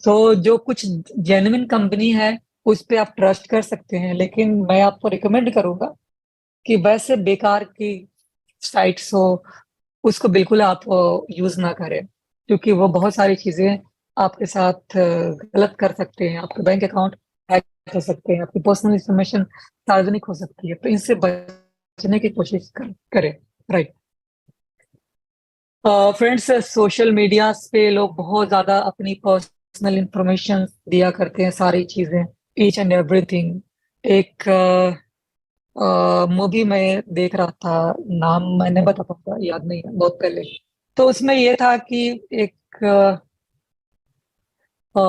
तो जो कुछ जेन्युइन कंपनी है उस पे आप ट्रस्ट कर सकते हैं, लेकिन मैं आपको रिकमेंड करूंगा कि वैसे बेकार की साइट्स हो उसको बिल्कुल आप यूज ना करें, क्योंकि वो बहुत सारी चीजें आपके साथ गलत कर सकते हैं। आपके बैंक अकाउंट हैक कर सकते हैं, आपकी पर्सनल इंफॉर्मेशन सार्वजनिक हो सकती है, तो इनसे बचने की कोशिश करें, राइट। फ्रेंड्स, सोशल मीडिया पे लोग बहुत ज्यादा अपनी पर्सनल इंफॉर्मेशन दिया करते हैं, सारी चीजें, ईच एंड एवरीथिंग। एक मूवी में देख रहा था, नाम मैंने बता पाऊंगा, याद नहीं है, बहुत पहले। तो उसमें ये था कि एक अ,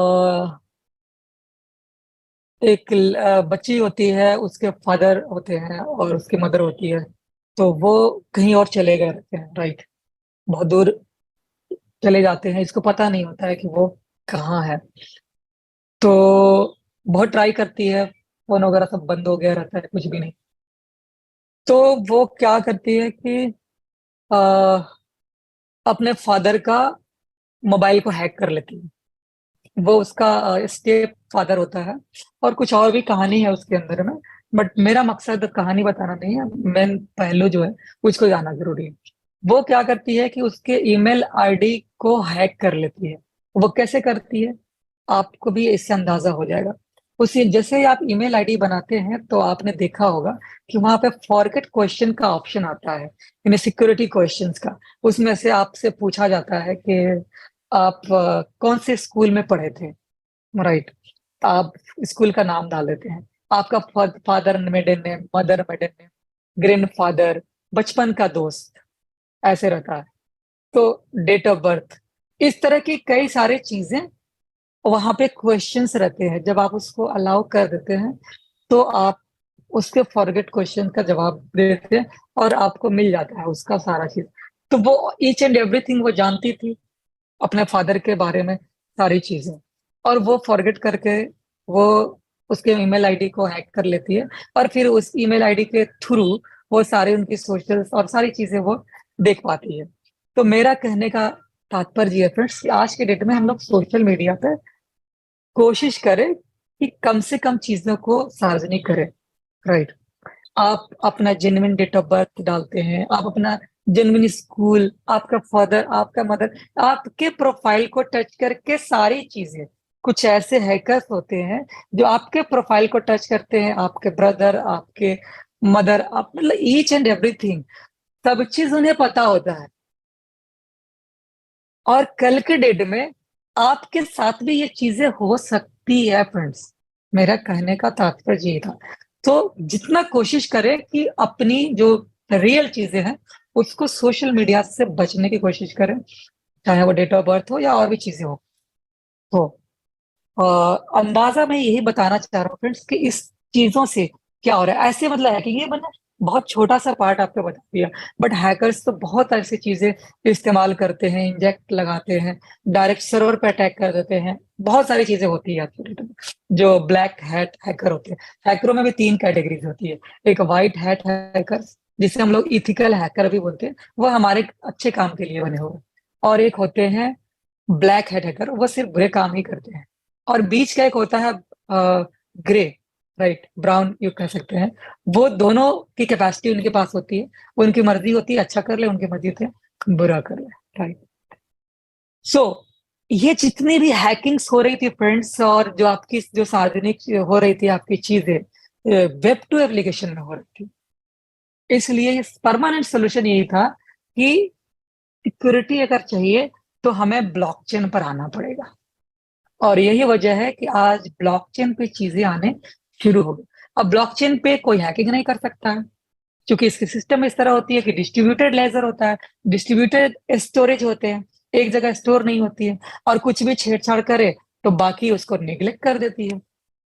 बच्ची होती है, उसके फादर होते हैं और उसकी मदर होती है, तो वो कहीं और चले गए रहते हैं, राइट, बहुत दूर चले जाते हैं, इसको पता नहीं होता है कि वो कहाँ है। तो बहुत ट्राई करती है, फोन वगैरह सब बंद हो गया रहता है, कुछ भी नहीं। तो वो क्या करती है कि आ, अपने फादर का मोबाइल को हैक कर लेती है। वो उसका स्टेप फादर होता है, और कुछ और भी कहानी है उसके अंदर में। बट मेरा मकसद कहानी बताना नहीं है, मेन पहलू जो है उसको जानना जरूरी है। वो क्या करती है कि उसके ईमेल आईडी को हैक कर लेती है। वो कैसे करती है, आपको भी इससे अंदाजा हो जाएगा। उसी जैसे ही आप ईमेल आईडी बनाते हैं तो आपने देखा होगा कि वहां पे फॉरगेट क्वेश्चन का ऑप्शन आता है, यानी सिक्योरिटी क्वेश्चंस का। उसमें से आपसे पूछा जाता है कि आप कौन से स्कूल में पढ़े थे, राइट। आप स्कूल का नाम डाल देते हैं, आपका father maiden name, mother maiden name, grandfather, बचपन का दोस्त, ऐसे रहता है। तो डेट ऑफ बर्थ, इस तरह की कई सारे चीजें वहां पे क्वेश्चंस रहते हैं। जब आप उसको अलाउ कर देते हैं तो आप उसके फॉरगेट क्वेश्चन का जवाब देते हैं, और आपको मिल जाता है उसका सारा चीज। तो वो ईच एंड एवरीथिंग वो जानती थी अपने फादर के बारे में, सारी चीजें। और वो फॉरगेट करके वो उसके ईमेल आईडी को हैक कर लेती है, और फिर उस ईमेल आईडी के थ्रू वो सारी उनकी सोशल्स और सारी चीजें वो देख पाती है। तो मेरा कहने का तात्पर्य ये है फ्रेंड्स, कि आज के डेट में हम लोग सोशल मीडिया पे कोशिश करें कि कम से कम चीजों को सार्वजनिक करें, राइट। आप अपना जेन्युइन डेट ऑफ बर्थ डालते हैं, आप अपना जेन्युइन स्कूल, आपका फादर, आपका मदर, आपके प्रोफाइल को टच करके सारी चीजें। कुछ ऐसे हैकर्स होते हैं जो आपके प्रोफाइल को टच करते हैं, आपके ब्रदर, आपके मदर, आप मतलब ईच एंड एवरीथिंग, सब चीज उन्हें पता होता है। और कल के डेट में आपके साथ भी ये चीजें हो सकती है फ्रेंड्स। मेरा कहने का तात्पर्य ये था। तो जितना कोशिश करें कि अपनी जो रियल चीजें हैं उसको सोशल मीडिया से बचने की कोशिश करें, चाहे वो डेट ऑफ बर्थ हो या और भी चीजें हो। तो अंदाजा मैं यही बताना चाह रहा हूँ फ्रेंड्स कि इस चीजों से क्या हो रहा है। ऐसे मतलब है कि ये मैंने बहुत छोटा सा पार्ट आपको बता दिया, बट हैकर्स तो बहुत ऐसी चीजें इस्तेमाल करते हैं, इंजेक्ट लगाते हैं, डायरेक्ट सर्वर पे अटैक कर देते हैं। बहुत सारी चीजें होती है आज के डेट में। जो ब्लैक हैट हैकर होते हैं, हैकरों में भी तीन कैटेगरीज होती है। एक वाइट हैट हैकर, जिसे हम लोग इथिकल हैकर भी बोलते हैं, वो हमारे अच्छे काम के लिए बने हुए हैं। और एक होते हैं ब्लैक हैट हैकर, वो सिर्फ बुरे काम ही करते हैं। और बीच का एक होता है ग्रे, राइट, ब्राउन यू कह सकते हैं। वो दोनों की कैपेसिटी उनके पास होती है, उनकी मर्जी होती है अच्छा कर ले, उनकी मर्जी होती है बुरा कर ले, राइट। सो ये जितनी भी हैकिंग्स हो रही थी फ्रेंड्स, और जो आपकी जो सार्वजनिक हो रही थी आपकी चीजें, वेब टू एप्लीकेशन में हो रही थी। इसलिए ये परमानेंट सोल्यूशन यही था कि सिक्योरिटी अगर चाहिए तो हमें ब्लॉकचेन पर आना पड़ेगा। और यही वजह है कि आज ब्लॉकचेन पे चीजें आने शुरू हो गई। अब ब्लॉकचेन पे कोई हैकिंग नहीं कर सकता है, क्योंकि इसकी सिस्टम इस तरह होती है कि डिस्ट्रीब्यूटेड लेजर होता है, डिस्ट्रीब्यूटेड स्टोरेज होते हैं, एक जगह स्टोर नहीं होती है। और कुछ भी छेड़छाड़ करे तो बाकी उसको निगलेक्ट कर देती है।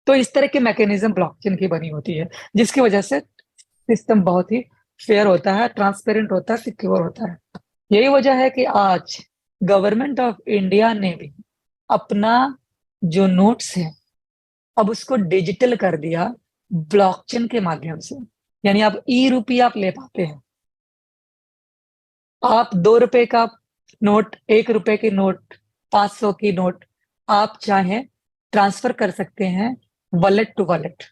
तो इस तरह की मैकेनिज्म ब्लॉकचेन की बनी होती है, जिसकी वजह से सिस्टम बहुत ही फेयर होता है, ट्रांसपेरेंट होता है, सिक्योर होता है। यही वजह है कि आज गवर्नमेंट ऑफ इंडिया ने भी अपना जो नोट्स है अब उसको डिजिटल कर दिया, ब्लॉकचेन के माध्यम से। यानी आप ई रुपया आप ले पाते हैं। आप 2 रुपए का नोट, 1 रुपए की नोट, 500 की नोट आप चाहें ट्रांसफर कर सकते हैं वॉलेट टू वॉलेट,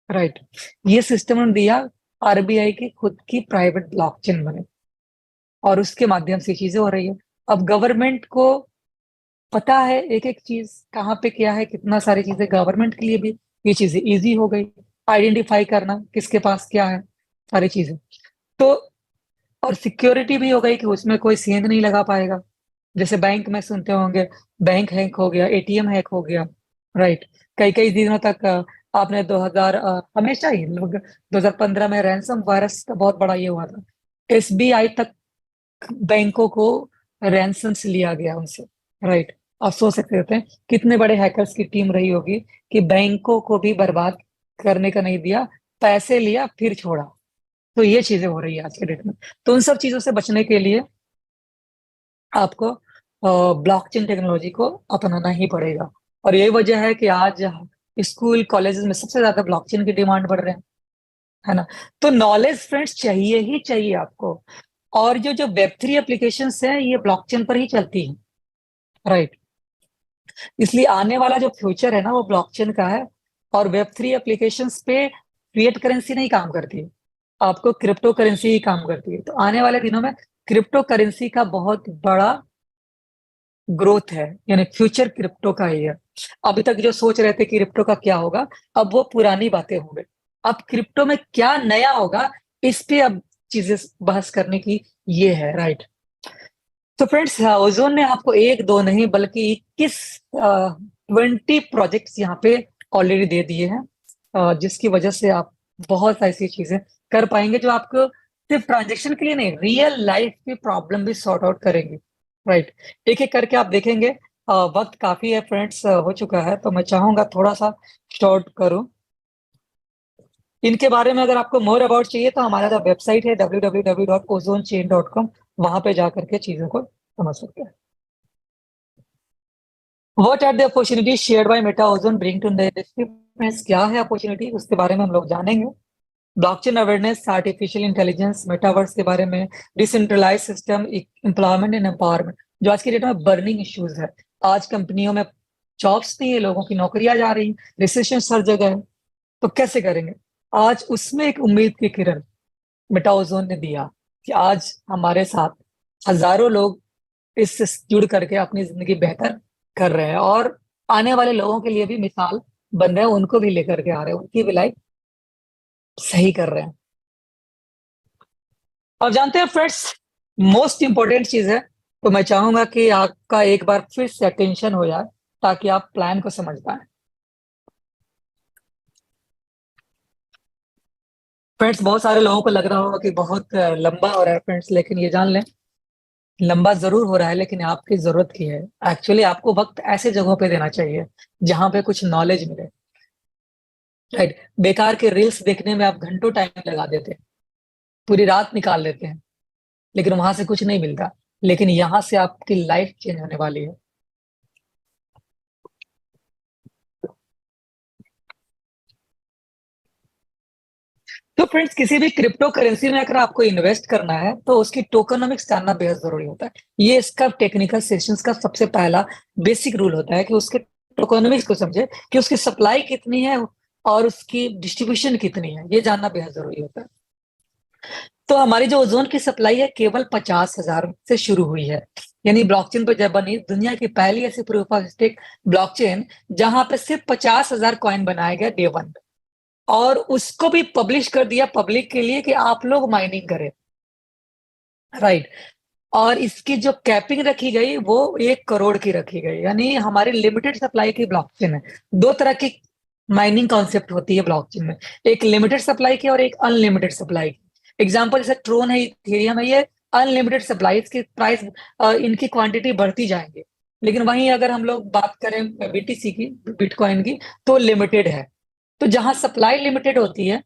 राइट। ये सिस्टम दिया आरबीआई की खुद की प्राइवेट ब्लॉकचेन बने, और उसके माध्यम से चीजें हो रही है। अब गवर्नमेंट को पता है एक एक चीज कहाँ पे क्या है, कितना सारी चीजें गवर्नमेंट के लिए भी ये चीजें इजी हो गई, आइडेंटिफाई करना किसके पास क्या है, सारी चीजें। तो और सिक्योरिटी भी हो गई कि उसमें कोई सेंध नहीं लगा पाएगा। जैसे बैंक में सुनते होंगे, बैंक हैक हो गया, एटीएम हैक हो गया, राइट। कई कई दिनों तक आपने 2000 हमेशा ही लगभग 2015 में रैंसम वायरस का बहुत बड़ा ये हुआ था। एसबीआई तक बैंकों को रैंसम्स लिया गया उनसे, राइट। आप सोच सकते होते हैं कितने बड़े हैकर्स की टीम रही होगी कि बैंकों को भी बर्बाद करने का नहीं दिया, पैसे लिया फिर छोड़ा। तो ये चीजें हो रही है आज के डेट में। तो उन सब चीजों से बचने के लिए आपको ब्लॉकचेन टेक्नोलॉजी को अपनाना ही पड़ेगा। और यही वजह है कि आज स्कूल कॉलेजेस में सबसे ज्यादा ब्लॉकचेन की डिमांड बढ़ रहे हैं, है ना। तो नॉलेज फ्रेंड्स चाहिए ही चाहिए आपको। और जो जो वेब 3 एप्लीकेशंस हैं ये ब्लॉकचेन पर ही चलती हैं, राइट। इसलिए आने वाला जो फ्यूचर है ना वो ब्लॉकचेन का है। और वेब 3 एप्लीकेशंस पे फिएट करेंसी नहीं काम करती है, आपको क्रिप्टो करेंसी ही काम करती है। तो आने वाले दिनों में क्रिप्टो करेंसी का बहुत बड़ा ग्रोथ है, यानी फ्यूचर क्रिप्टो का ही है। अभी तक जो सोच रहे थे कि क्रिप्टो का क्या होगा, अब वो पुरानी बातें हो गई। अब क्रिप्टो में क्या नया होगा, इस पे अब चीजें बहस करने की ये है, राइट। तो फ्रेंड्स, ओजोन ने आपको एक दो नहीं बल्कि 21 20 प्रोजेक्ट्स यहाँ पे ऑलरेडी दे दिए हैं, जिसकी वजह से आप बहुत ऐसी चीजें कर पाएंगे जो आपको सिर्फ ट्रांजेक्शन के लिए नहीं, रियल लाइफ की प्रॉब्लम भी सॉर्ट आउट करेंगे, राइट। एक एक करके आप देखेंगे। वक्त काफी है फ्रेंड्स, हो चुका है, तो मैं चाहूंगा थोड़ा सा शॉर्ट करूं। इनके बारे में अगर आपको मोर अबाउट चाहिए तो हमारा जो वेबसाइट है www.ozonchain.com, वहां पे जा करके चीजों को समझ सकते हैं। What are the opportunities shared by Meta Ozone bring to the industry? Friends, क्या है अपॉर्चुनिटी, उसके बारे में हम लोग जानेंगे। Blockchain awareness, artificial intelligence, metaverse के बारे में, decentralise system, employment and empowerment, जो आज की डेट में बर्निंग इश्यूज है। आज कंपनियों में जॉब्स नहीं है, लोगों की नौकरियां जा रही, रिसेशन हर जगह है, तो कैसे करेंगे। आज उसमें एक उम्मीद की किरण मेटा ओजोन ने दिया कि आज हमारे साथ हजारों लोग इससे जुड़ करके अपनी जिंदगी बेहतर कर रहे हैं, और आने वाले लोगों के लिए भी मिसाल बन रहे हैं, उनको भी लेकर के आ रहे हैं, उनकी भी लाइफ सही कर रहे हैं। अब जानते हैं फ्रेंड्स, मोस्ट इंपॉर्टेंट चीज है, तो मैं चाहूंगा कि आपका एक बार फिर से अटेंशन हो जाए ताकि आप प्लान को समझ पाए। फ्रेंड्स, बहुत सारे लोगों को लग रहा होगा कि बहुत लंबा हो रहा है फ्रेंड्स, लेकिन ये जान लें, लंबा जरूर हो रहा है लेकिन आपकी जरूरत की है। एक्चुअली आपको वक्त ऐसे जगहों पे देना चाहिए जहां पे कुछ नॉलेज मिले, राइट। बेकार के रील्स देखने में आप घंटों टाइम लगा देते हैं, पूरी रात निकाल लेते हैं, लेकिन वहां से कुछ नहीं मिलता। लेकिन यहाँ से आपकी लाइफ चेंज होने वाली है। तो फ्रेंड्स, किसी भी क्रिप्टो करेंसी में अगर आपको इन्वेस्ट करना है तो उसकी टोकनोमिक्स जानना बेहद जरूरी होता है। ये इसका टेक्निकल सेशंस का सबसे पहला बेसिक रूल होता है कि उसके टोकनोमिक्स को समझे, कि उसकी सप्लाई कितनी है और उसकी डिस्ट्रीब्यूशन कितनी है, ये जानना बेहद जरूरी होता है। तो हमारी जो ओजोन की सप्लाई है केवल 50,000 से शुरू हुई है, यानी ब्लॉकचेन पर जब बनी दुनिया की पहली ऐसी प्रूफ ऑफ स्टेक ब्लॉकचेन जहां पे सिर्फ 50,000 कॉइन बनाया गया डे 1, और उसको भी पब्लिश कर दिया पब्लिक के लिए कि आप लोग माइनिंग करें, राइट। और इसकी जो कैपिंग रखी गई वो 1 करोड़ की रखी गई, यानी हमारी लिमिटेड सप्लाई की ब्लॉकचेन है। दो तरह की माइनिंग कॉन्सेप्ट होती है ब्लॉकचेन में, एक लिमिटेड सप्लाई की और एक अनलिमिटेड सप्लाई की। एग्जाम्पल जैसे ट्रोन है, इथेरियम है, ये अनलिमिटेड सप्लाई, इसकी प्राइस, इनकी क्वांटिटी बढ़ती जाएंगे। लेकिन वहीं अगर हम लोग बात करें बीटीसी की, बिटकॉइन की, तो लिमिटेड है। तो जहां सप्लाई लिमिटेड होती है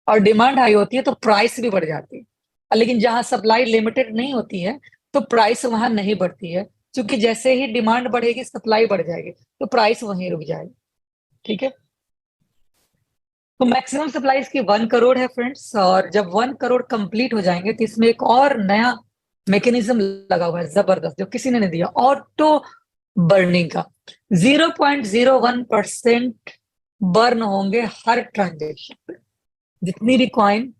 और डिमांड हाई होती है तो प्राइस भी बढ़ जाती है, लेकिन जहां सप्लाई लिमिटेड नहीं होती है तो प्राइस वहां नहीं बढ़ती है, क्योंकि जैसे ही डिमांड बढ़ेगी सप्लाई बढ़ जाएगी, तो प्राइस वहीं रुक जाएगी, ठीक है। तो मैक्सिमम सप्लाई इसकी 1 करोड़ है फ्रेंड्स, और जब 1 करोड़ कंप्लीट हो जाएंगे तो इसमें एक और नया मैकेनिज्म लगा हुआ है जबरदस्त, जो किसी ने नहीं दिया, ऑटो बर्निंग का। 0.01% बर्न होंगे हर ट्रांजेक्शन पे। जितनी भी कॉइन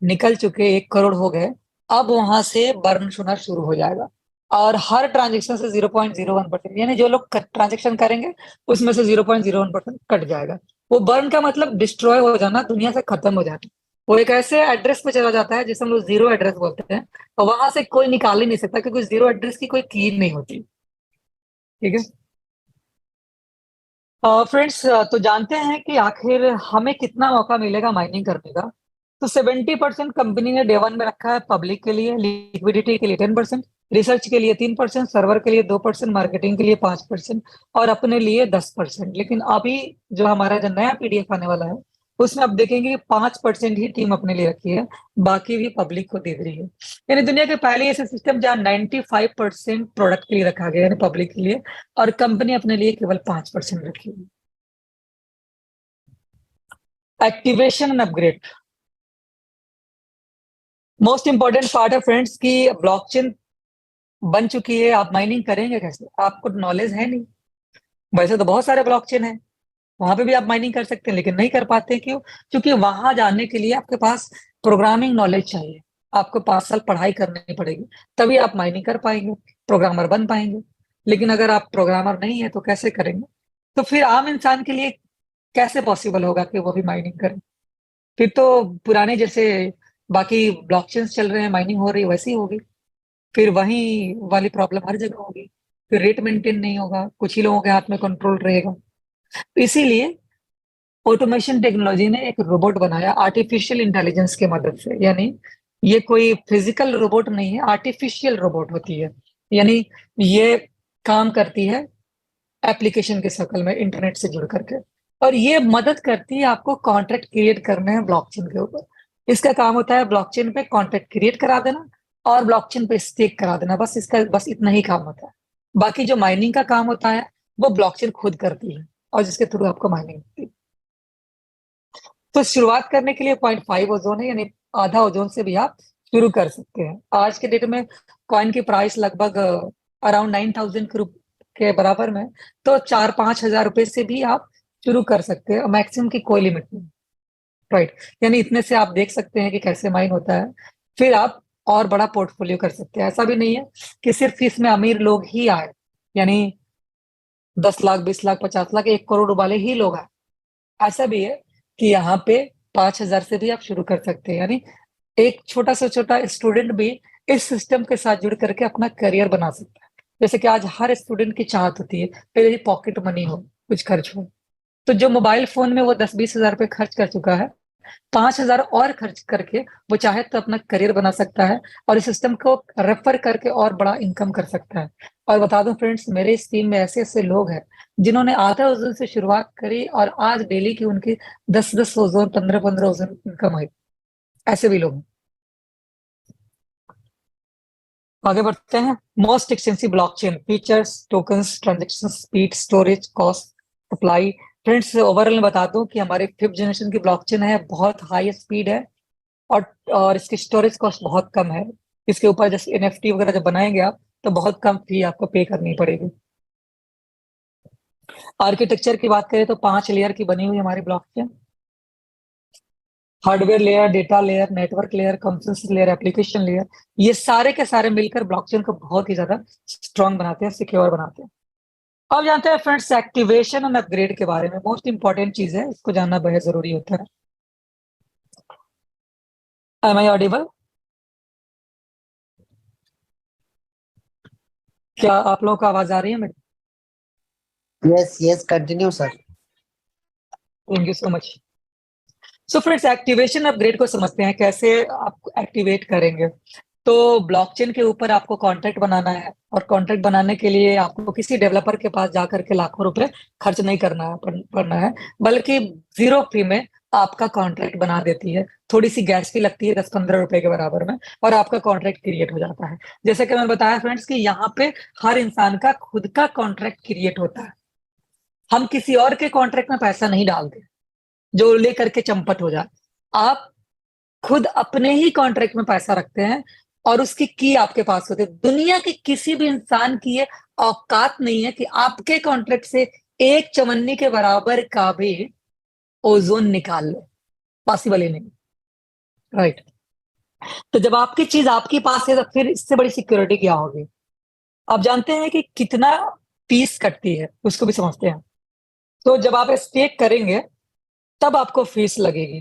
निकल चुके, 1 करोड़ हो गए, अब वहां से बर्न होना शुरू हो जाएगा। और हर ट्रांजेक्शन से 0.01%, यानी जो लोग ट्रांजेक्शन करेंगे उसमें से 0.01% कट जाएगा। वो बर्न का मतलब डिस्ट्रॉय हो जाना, दुनिया से खत्म हो जाना। वो एक ऐसे एड्रेस पे चला जाता है जिसे हम लोग जीरो एड्रेस बोलते हैं, और वहां से कोई निकाल ही नहीं सकता, क्योंकि जीरो एड्रेस की कोई की नहीं होती, ठीक है। फ्रेंड्स, तो जानते हैं कि आखिर हमें कितना मौका मिलेगा माइनिंग करने का। तो 70% कंपनी ने डे 1 में रखा है पब्लिक के लिए, लिक्विडिटी के लिए 10%, रिसर्च के लिए 3%, सर्वर के लिए 2%, मार्केटिंग के लिए 5%, और अपने लिए 10%। लेकिन अभी जो हमारा जो नया पीडीएफ आने वाला है उसमें आप देखेंगे कि 5% ही टीम अपने लिए रखी है, बाकी भी पब्लिक को दे रही है। यानी दुनिया के पहले ऐसे सिस्टम जहाँ 95% प्रोडक्ट के लिए रखा गया, यानी पब्लिक के लिए, और कंपनी अपने लिए केवल 5% रखी है। Activation and upgrade, most important part है फ्रेंड्स की ब्लॉकचेन बन चुकी है, आप माइनिंग करेंगे कैसे? आपको नॉलेज है नहीं। वैसे तो बहुत सारे ब्लॉकचेन है, वहां पे भी आप माइनिंग कर सकते हैं, लेकिन नहीं कर पाते। क्यों? क्योंकि वहां जाने के लिए आपके पास प्रोग्रामिंग नॉलेज चाहिए, आपको 5 साल पढ़ाई करनी पड़ेगी, तभी आप माइनिंग कर पाएंगे, प्रोग्रामर बन पाएंगे। लेकिन अगर आप प्रोग्रामर नहीं है तो कैसे करेंगे? तो फिर आम इंसान के लिए कैसे पॉसिबल होगा कि वो भी माइनिंग करे? फिर तो पुराने जैसे बाकी ब्लॉकचेन्स चल रहे हैं, माइनिंग हो रही है, वैसी होगी। फिर वही वाली प्रॉब्लम हर जगह होगी, फिर रेट मेंटेन नहीं होगा, कुछ ही लोगों के हाथ में कंट्रोल रहेगा। इसीलिए ऑटोमेशन टेक्नोलॉजी ने एक रोबोट बनाया आर्टिफिशियल इंटेलिजेंस के मदद से। यानी ये कोई फिजिकल रोबोट नहीं है, आर्टिफिशियल रोबोट होती है। यानी ये काम करती है एप्लीकेशन के शक्ल में, इंटरनेट से जुड़ करके, और ये मदद करती है आपको कॉन्ट्रैक्ट क्रिएट करने में ब्लॉकचेन के ऊपर। इसका काम होता है ब्लॉकचेन पे कॉन्ट्रैक्ट क्रिएट करा देना और ब्लॉकचेन पे स्टेक करा देना, बस इसका बस इतना ही काम होता है। बाकी जो माइनिंग का काम होता है वो ब्लॉकचेन खुद करती है, और जिसके थ्रू आपको माइनिंग होती है। तो शुरुआत करने के लिए 0.5 ओजोन है, यानी आधा ओजोन से भी आप शुरू कर सकते हैं। आज के डेट में कॉइन की प्राइस लगभग अराउंड 9,000 के बराबर में, तो 4-5 हजार रुपए से भी आप शुरू कर सकते हैं, मैक्सिमम की कोई लिमिट नहीं। राइट, यानी इतने से आप देख सकते हैं कि कैसे माइन होता है। फिर आप और बड़ा पोर्टफोलियो कर सकते हैं। ऐसा भी नहीं है कि सिर्फ इसमें अमीर लोग ही आए, यानी 10 लाख, 20 लाख, 50 लाख, 1 करोड़ वाले ही लोग आए। ऐसा भी है कि यहाँ पे 5 हजार से भी आप शुरू कर सकते हैं। यानी एक छोटा से छोटा स्टूडेंट भी इस सिस्टम के साथ जुड़ करके अपना करियर बना सकता है। जैसे कि आज हर स्टूडेंट की चाहत होती है मेरी पॉकेट मनी हो, कुछ खर्च हो। तो जो मोबाइल फोन में वो 10-20 हजार रुपये खर्च कर चुका है, 5 हजार और खर्च करके वो चाहे तो अपना करियर बना सकता है, और इस सिस्टम को रेफर करके और बड़ा इनकम कर सकता है। और बता दूं फ्रेंड्स, मेरे इस टीम में ऐसे ऐसे लोग हैं जिन्होंने आधा ओजन से शुरुआत करी और आज डेली की उनकी 10-10 ओजन, 15-15 ओजन इनकम आई। ऐसे भी लोग हैं। आगे बढ़ते हैं। Most extensive blockchain features, tokens, transaction speed, storage cost, supply. Friends overall बता दूं कि हमारी 5th जनरेशन की ब्लॉकचेन है, बहुत हाई स्पीड है, और और इसकी स्टोरेज कॉस्ट बहुत कम है। इसके ऊपर जैसे एनएफटी वगैरह जब बनाएंगे आप, तो बहुत कम फी आपको पे करनी पड़ेगी। आर्किटेक्चर की बात करें तो 5 लेयर की बनी हुई हमारी blockchain. Hardware layer, data layer, network layer, consensus layer, application layer, ये सारे के सारे मिलकर ब्लॉकचेन को बहुत ही ज्यादा स्ट्रांग बनाते हैं, सिक्योर बनाते हैं। अब जानते हैं फ्रेंड्स एक्टिवेशन और अपग्रेड के बारे में। मोस्ट इंपॉर्टेंट चीज है, इसको जानना बेहद जरूरी होता है। Am I audible? क्या आप लोगों को आवाज आ रही है मेरी? Yes, yes, continue, sir. Thank you so much. So friends activation upgrade को समझते हैं, कैसे आप एक्टिवेट करेंगे। तो ब्लॉकचेन के ऊपर आपको कॉन्ट्रैक्ट बनाना है, और कॉन्ट्रैक्ट बनाने के लिए आपको किसी डेवलपर के पास जाकर के लाखों रुपए खर्च नहीं पड़ना है, बल्कि जीरो फी में आपका कॉन्ट्रैक्ट बना देती है। थोड़ी सी गैस फी लगती है 10-15 रुपए के बराबर में, और आपका कॉन्ट्रैक्ट क्रिएट हो जाता है। जैसे कि मैंने बताया फ्रेंड्स कि यहाँ पे हर इंसान का खुद का कॉन्ट्रैक्ट क्रिएट होता है। हम किसी और के कॉन्ट्रैक्ट में पैसा नहीं डालते जो लेकर के चंपट हो जाए। आप खुद अपने ही कॉन्ट्रैक्ट में पैसा रखते हैं, और उसकी की आपके पास होती है। दुनिया के किसी भी इंसान की ये औकात नहीं है कि आपके कॉन्ट्रैक्ट से एक चवन्नी के बराबर का भी ओजोन निकाल ले, पॉसिबल ही नहीं। राइट, तो जब आपकी चीज आपके पास है तो फिर इससे बड़ी सिक्योरिटी क्या होगी? आप जानते हैं कि कितना फीस कटती है, उसको भी समझते हैं। तो जब आप स्टेक करेंगे तब आपको फीस लगेगी,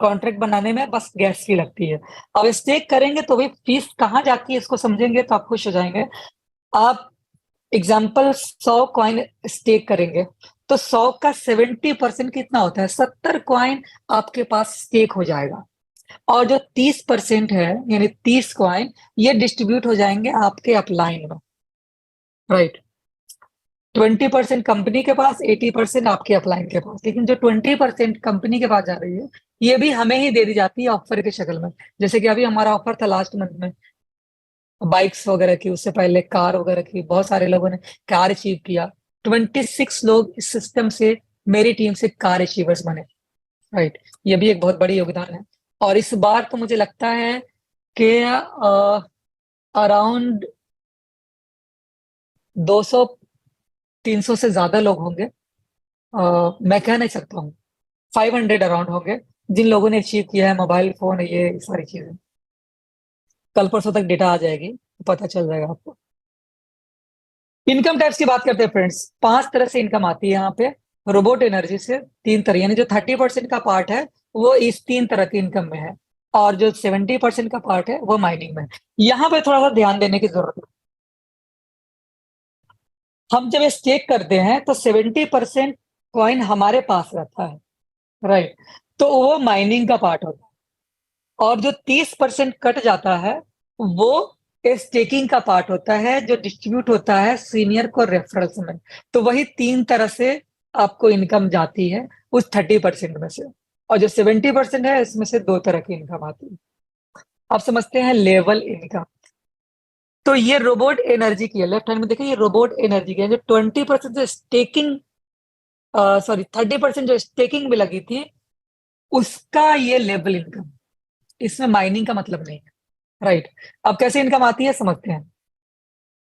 कॉन्ट्रैक्ट बनाने में बस गैस फी लगती है। अब स्टेक करेंगे तो भी फीस कहाँ जाती है, इसको समझेंगे तो आप खुश हो जाएंगे। आप एग्जाम्पल 100 कॉइन स्टेक करेंगे, तो 100 का 70% कितना होता है? 70 कॉइन आपके पास स्टेक हो जाएगा, और जो 30% है, यानी 30 कॉइन, ये डिस्ट्रीब्यूट हो जाएंगे आपके अपलाइन में। राइट, 20% कंपनी के पास, 80% आपके अपलाइन के पास। लेकिन जो 20% कंपनी के पास जा रही है, ये भी हमें ही दे दी जाती है ऑफर के शक्ल में। जैसे कि अभी हमारा ऑफर था लास्ट मंथ में बाइक्स वगैरह की, उससे पहले कार वगैरह की, बहुत सारे लोगों ने कार अचीव किया। 26 लोग इस सिस्टम से, मेरी टीम से कार अचीवर्स बने। राइट, ये भी एक बहुत बड़ी योगदान है। और इस बार तो मुझे लगता है कि अराउंड 200-300 से ज्यादा लोग होंगे, मैं कह नहीं सकता हूँ, 500 अराउंड होंगे जिन लोगों ने अचीव किया है मोबाइल फोन, ये सारी चीजें। कल परसों तक डेटा आ जाएगी तो पता चल जाएगा आपको। इनकम टैक्स की बात करते हैं फ्रेंड्स, 5 तरह से इनकम आती है यहाँ पे। रोबोट एनर्जी से 3 तरह, यानी जो 30% का पार्ट है वो इस 3 तरह की इनकम में है, और जो 70% का पार्ट है वो माइनिंग में है। यहाँ पे थोड़ा सा ध्यान देने की जरूरत है। हम जब स्टेक करते हैं तो 70% कॉइन हमारे पास रहता है, राइट, तो वो माइनिंग का पार्ट होता है। और जो 30% कट जाता है वो स्टेकिंग का पार्ट होता है, जो डिस्ट्रीब्यूट होता है सीनियर को रेफरल्स में। तो वही 3 तरह से आपको इनकम जाती है उस 30% में से। और जो 70% है इसमें से 2 तरह की इनकम आती है। आप समझते हैं लेवल इनकम। तो ये रोबोट एनर्जी की है, लेफ्ट हैंड में देखिए, ये रोबोट एनर्जी की है। जो 20% जो स्टेकिंग, सॉरी 30% जो स्टेकिंग में लगी थी, उसका ये लेवल इनकम, इसमें माइनिंग का मतलब नहीं है। राइट, अब कैसे इनकम आती है समझते हैं।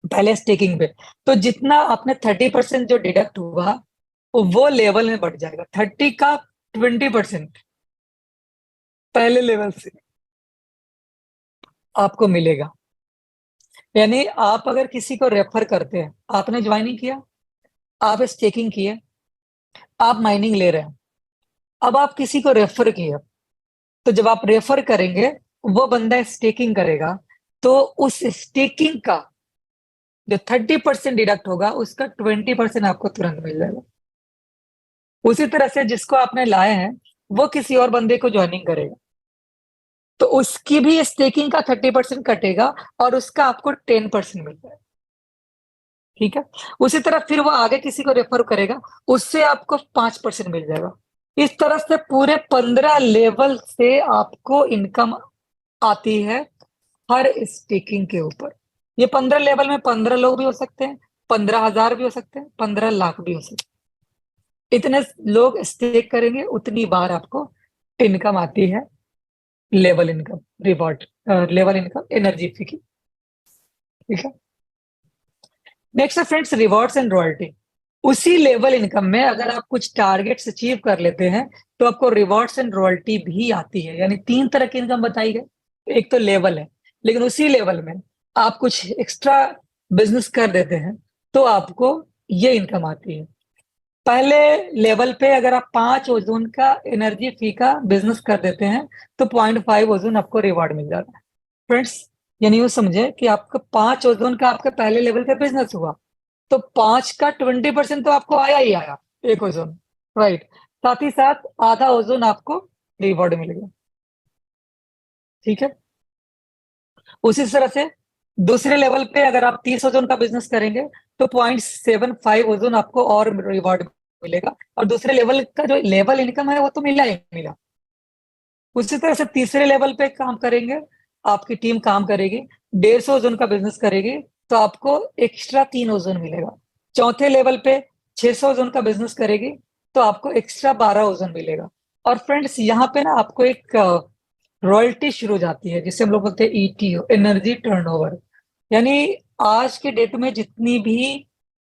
पहले स्टेकिंग पे, तो जितना आपने 30% जो डिडक्ट हुआ वो लेवल में बढ़ जाएगा। 30 का 20% पहले लेवल से आपको मिलेगा। यानी आप अगर किसी को रेफर करते हैं, आपने ज्वाइनिंग किया, आप स्टेकिंग किए, आप माइनिंग ले रहे हैं, अब आप किसी को रेफर किया, तो जब आप रेफर करेंगे वो बंदा स्टेकिंग करेगा, तो उस स्टेकिंग का जो 30% डिडक्ट होगा उसका 20% आपको तुरंत मिल जाएगा। उसी तरह से जिसको आपने लाए हैं वो किसी और बंदे को ज्वाइनिंग करेगा, तो उसकी भी स्टेकिंग का 30% कटेगा और उसका आपको 10% मिल जाएगा। ठीक है, उसी तरह फिर वो आगे किसी को रेफर करेगा, उससे आपको 5% मिल जाएगा। इस तरह से पूरे 15 लेवल से आपको इनकम आती है हर स्टेकिंग के ऊपर। ये 15 लेवल में 15 लोग भी हो सकते हैं, 15,000 भी हो सकते हैं, 15 लाख भी हो सकते हैं। इतने लोग स्टेक करेंगे उतनी बार आपको इनकम आती है, level income, reward level income energy fee की। ठीक है, नेक्स्ट है फ्रेंड्स रिवॉर्ड्स एंड रॉयल्टी। उसी लेवल इनकम में अगर आप कुछ टारगेट्स अचीव कर लेते हैं तो आपको रिवॉर्ड्स एंड रॉयल्टी भी आती है। यानी 3 तरह की इनकम बताई गई। एक तो लेवल है, लेकिन उसी लेवल में आप कुछ एक्स्ट्रा बिजनेस कर देते हैं तो आपको ये इनकम आती है। पहले लेवल पे अगर आप 5 ओजोन का एनर्जी फी का बिजनेस कर देते हैं तो 0.5 ओजोन आपको रिवॉर्ड मिल जाता है। फ्रेंड्स, यानी यूं समझे कि आपका 5 ओजोन का आपके पहले लेवल पे बिजनेस हुआ, तो 5 का 20% तो आपको आया ही आया, 1 ओजोन। राइट, साथ ही साथ आधा ओजोन आपको रिवॉर्ड मिल गया। ठीक है, उसी तरह से दूसरे लेवल पे अगर आप 30 ओजोन का बिजनेस करेंगे तो 0.75 ओजोन आपको और रिवॉर्ड मिलेगा। और दूसरे लेवल का जो लेवल इनकम है वो तो मिला ही मिला। उसी तरह से तीसरे लेवल पे काम करेंगे, आपकी टीम काम करेगी, 150 ओजोन का बिजनेस करेगी, तो आपको एक्स्ट्रा 3 ओजोन मिलेगा। चौथे लेवल पे 600 ओजोन का बिजनेस करेगी तो आपको एक्स्ट्रा 12 ओजोन मिलेगा। और फ्रेंड्स यहाँ पे ना आपको एक रॉयल्टी शुरू हो जाती है जिसे हम लोग बोलते हैं ईटीओ, एनर्जी टर्नओवर। यानी आज के डेट में जितनी भी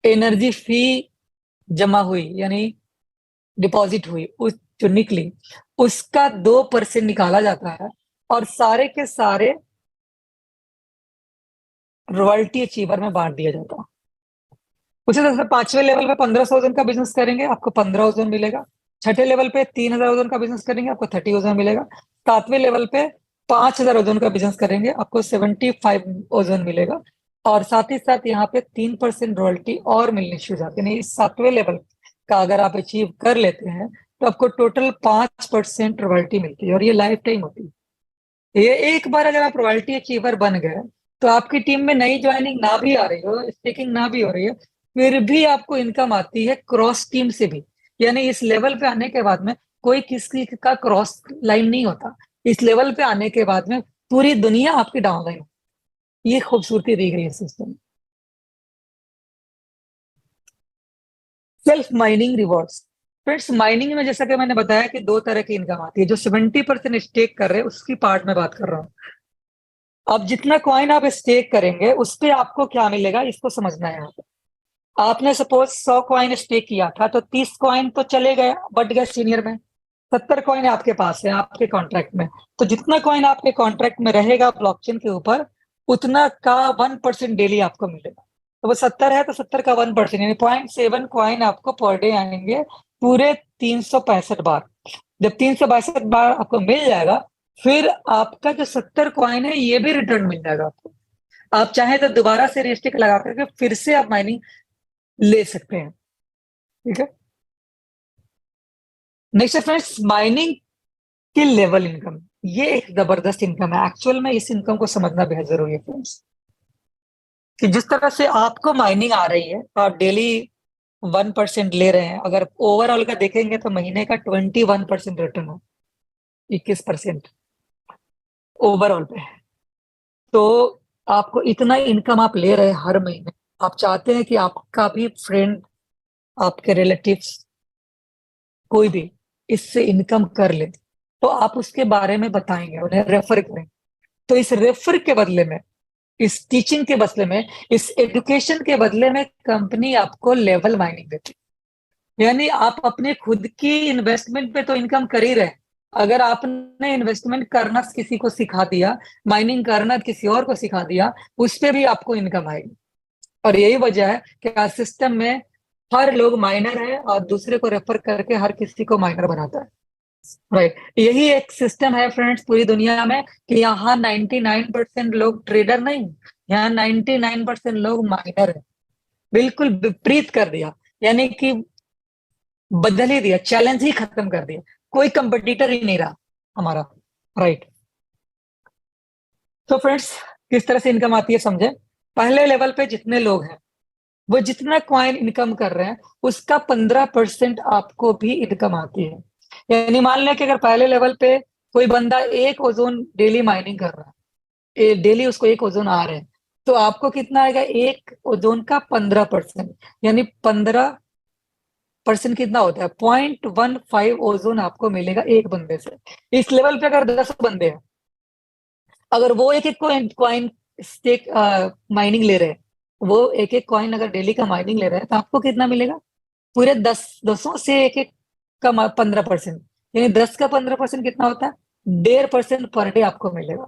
एनर्जी फी जमा हुई, यानी डिपॉजिट हुई, उस जो निकली, उसका 2% निकाला जाता है और सारे के सारे रॉयल्टी अचीवर में बांट दिया जाता है। उसी तरह से 5वें लेवल पे 1500 ओजन का बिजनेस करेंगे, आपको 15 ओजन मिलेगा। छठे लेवल पे 3000 ओजन का बिजनेस करेंगे, आपको 30 ओजन मिलेगा। 7वें लेवल पे 5000 ओजन का बिजनेस करेंगे, आपको 75 ओजन मिलेगा। और साथ ही साथ यहाँ पे 3% रॉयल्टी और मिलनी शुरू हो जाती है। इस 7वें लेवल का अगर आप अचीव कर लेते हैं तो आपको टोटल 5% रॉयल्टी मिलती है, और ये लाइफ टाइम होती है। ये एक बार अगर आप रॉयल्टी अचीवर बन गए तो आपकी टीम में नई ज्वाइनिंग ना भी आ रही हो, स्टेकिंग ना भी हो रही है, फिर भी आपको इनकम आती है क्रॉस टीम से भी। यानी इस लेवल पे आने के बाद में कोई किसी का क्रॉस लाइन नहीं होता। इस लेवल पे आने के बाद में पूरी दुनिया आपकी डाउन लाइन। ये खूबसूरती दी गई है system. Self mining rewards. Friends, mining में जैसा कि मैंने बताया कि दो तरह की इनकम आती है। जो 70% स्टेक कर रहे हैं उसकी पार्ट में बात कर रहा हूँ। अब जितना कॉइन आप स्टेक करेंगे उस पे आपको क्या मिलेगा, इसको समझना है यहाँ पे। आपने सपोज 100 कॉइन स्टेक किया था, तो 30 कॉइन तो चले गए, बढ़ गए सीनियर में। 70 कॉइन आपके पास है आपके कॉन्ट्रैक्ट में। तो जितना कॉइन आपके कॉन्ट्रैक्ट में रहेगा ब्लॉकचेन के ऊपर, उतना का 1% डेली आपको मिलेगा। तो वो 70 है तो 70 का 1% यानी 0.7 कॉइन आपको पर डे आएंगे, पूरे 365 बार। जब 362 बार आपको मिल जाएगा, फिर आपका जो 70 कॉइन है ये भी रिटर्न मिल जाएगा आपको। आप चाहें तो दोबारा से रेस्टिक लगा करके फिर से आप माइनिंग ले सकते हैं। ठीक है। नेक्स्ट फ्रेंड्स, माइनिंग की लेवल इनकम। ये एक जबरदस्त इनकम है। एक्चुअल में इस इनकम को समझना बेहद जरूरी है फ्रेंड्स, कि जिस तरह से आपको माइनिंग आ रही है, आप डेली 1% ले रहे हैं। अगर ओवरऑल का देखेंगे तो महीने का 21% रिटर्न हो, 21% ओवरऑल पे। तो आपको इतना इनकम आप ले रहे हैं हर महीने। आप चाहते हैं कि आपका भी फ्रेंड, आपके रिलेटिव्स, कोई भी इससे इनकम कर ले, तो आप उसके बारे में बताएंगे, उन्हें रेफर करेंगे। तो इस रेफर के बदले में, इस टीचिंग के बदले में, इस एजुकेशन के बदले में कंपनी आपको लेवल माइनिंग देती है। यानी आप अपने खुद की इन्वेस्टमेंट पे तो इनकम कर ही रहे हैं। अगर आपने इन्वेस्टमेंट करना किसी को सिखा दिया, माइनिंग करना किसी और को सिखा दिया, उस पे भी आपको इनकम आएगी। और यही वजह है कि सिस्टम में हर लोग माइनर है और दूसरे को रेफर करके हर किसी को माइनर बनाता है। राइट, यही एक सिस्टम है फ्रेंड्स पूरी दुनिया में, कि यहाँ 99% लोग ट्रेडर नहीं, यहाँ 99% लोग माइनर है। बिल्कुल विपरीत कर दिया, यानी कि बदल ही दिया, चैलेंज ही खत्म कर दिया। कोई कंपटीटर ही नहीं रहा हमारा। राइट। तो फ्रेंड्स, किस तरह से इनकम आती है समझे। पहले लेवल पे जितने लोग हैं, वो जितना कॉइन इनकम कर रहे हैं उसका 15% आपको भी इनकम आती है। यानी मान लें कि अगर पहले लेवल पे कोई बंदा एक ओजोन डेली माइनिंग कर रहा है, डेली उसको एक ओजोन आ रहे हैं, तो आपको कितना आएगा, एक ओजोन का 15%, यानी 15% कितना होता है, 0.15 ओजोन आपको मिलेगा एक बंदे से। इस लेवल पे अगर 10 बंदे हैं, अगर वो एक एक कॉइन स्टेक माइनिंग ले रहे हैं, वो एक एक कॉइन अगर डेली का माइनिंग ले रहे हैं, तो आपको कितना मिलेगा, पूरे 10 से एक एक का 15%, यानी 10 का 15% कितना होता है, 1.5% पर डे आपको मिलेगा।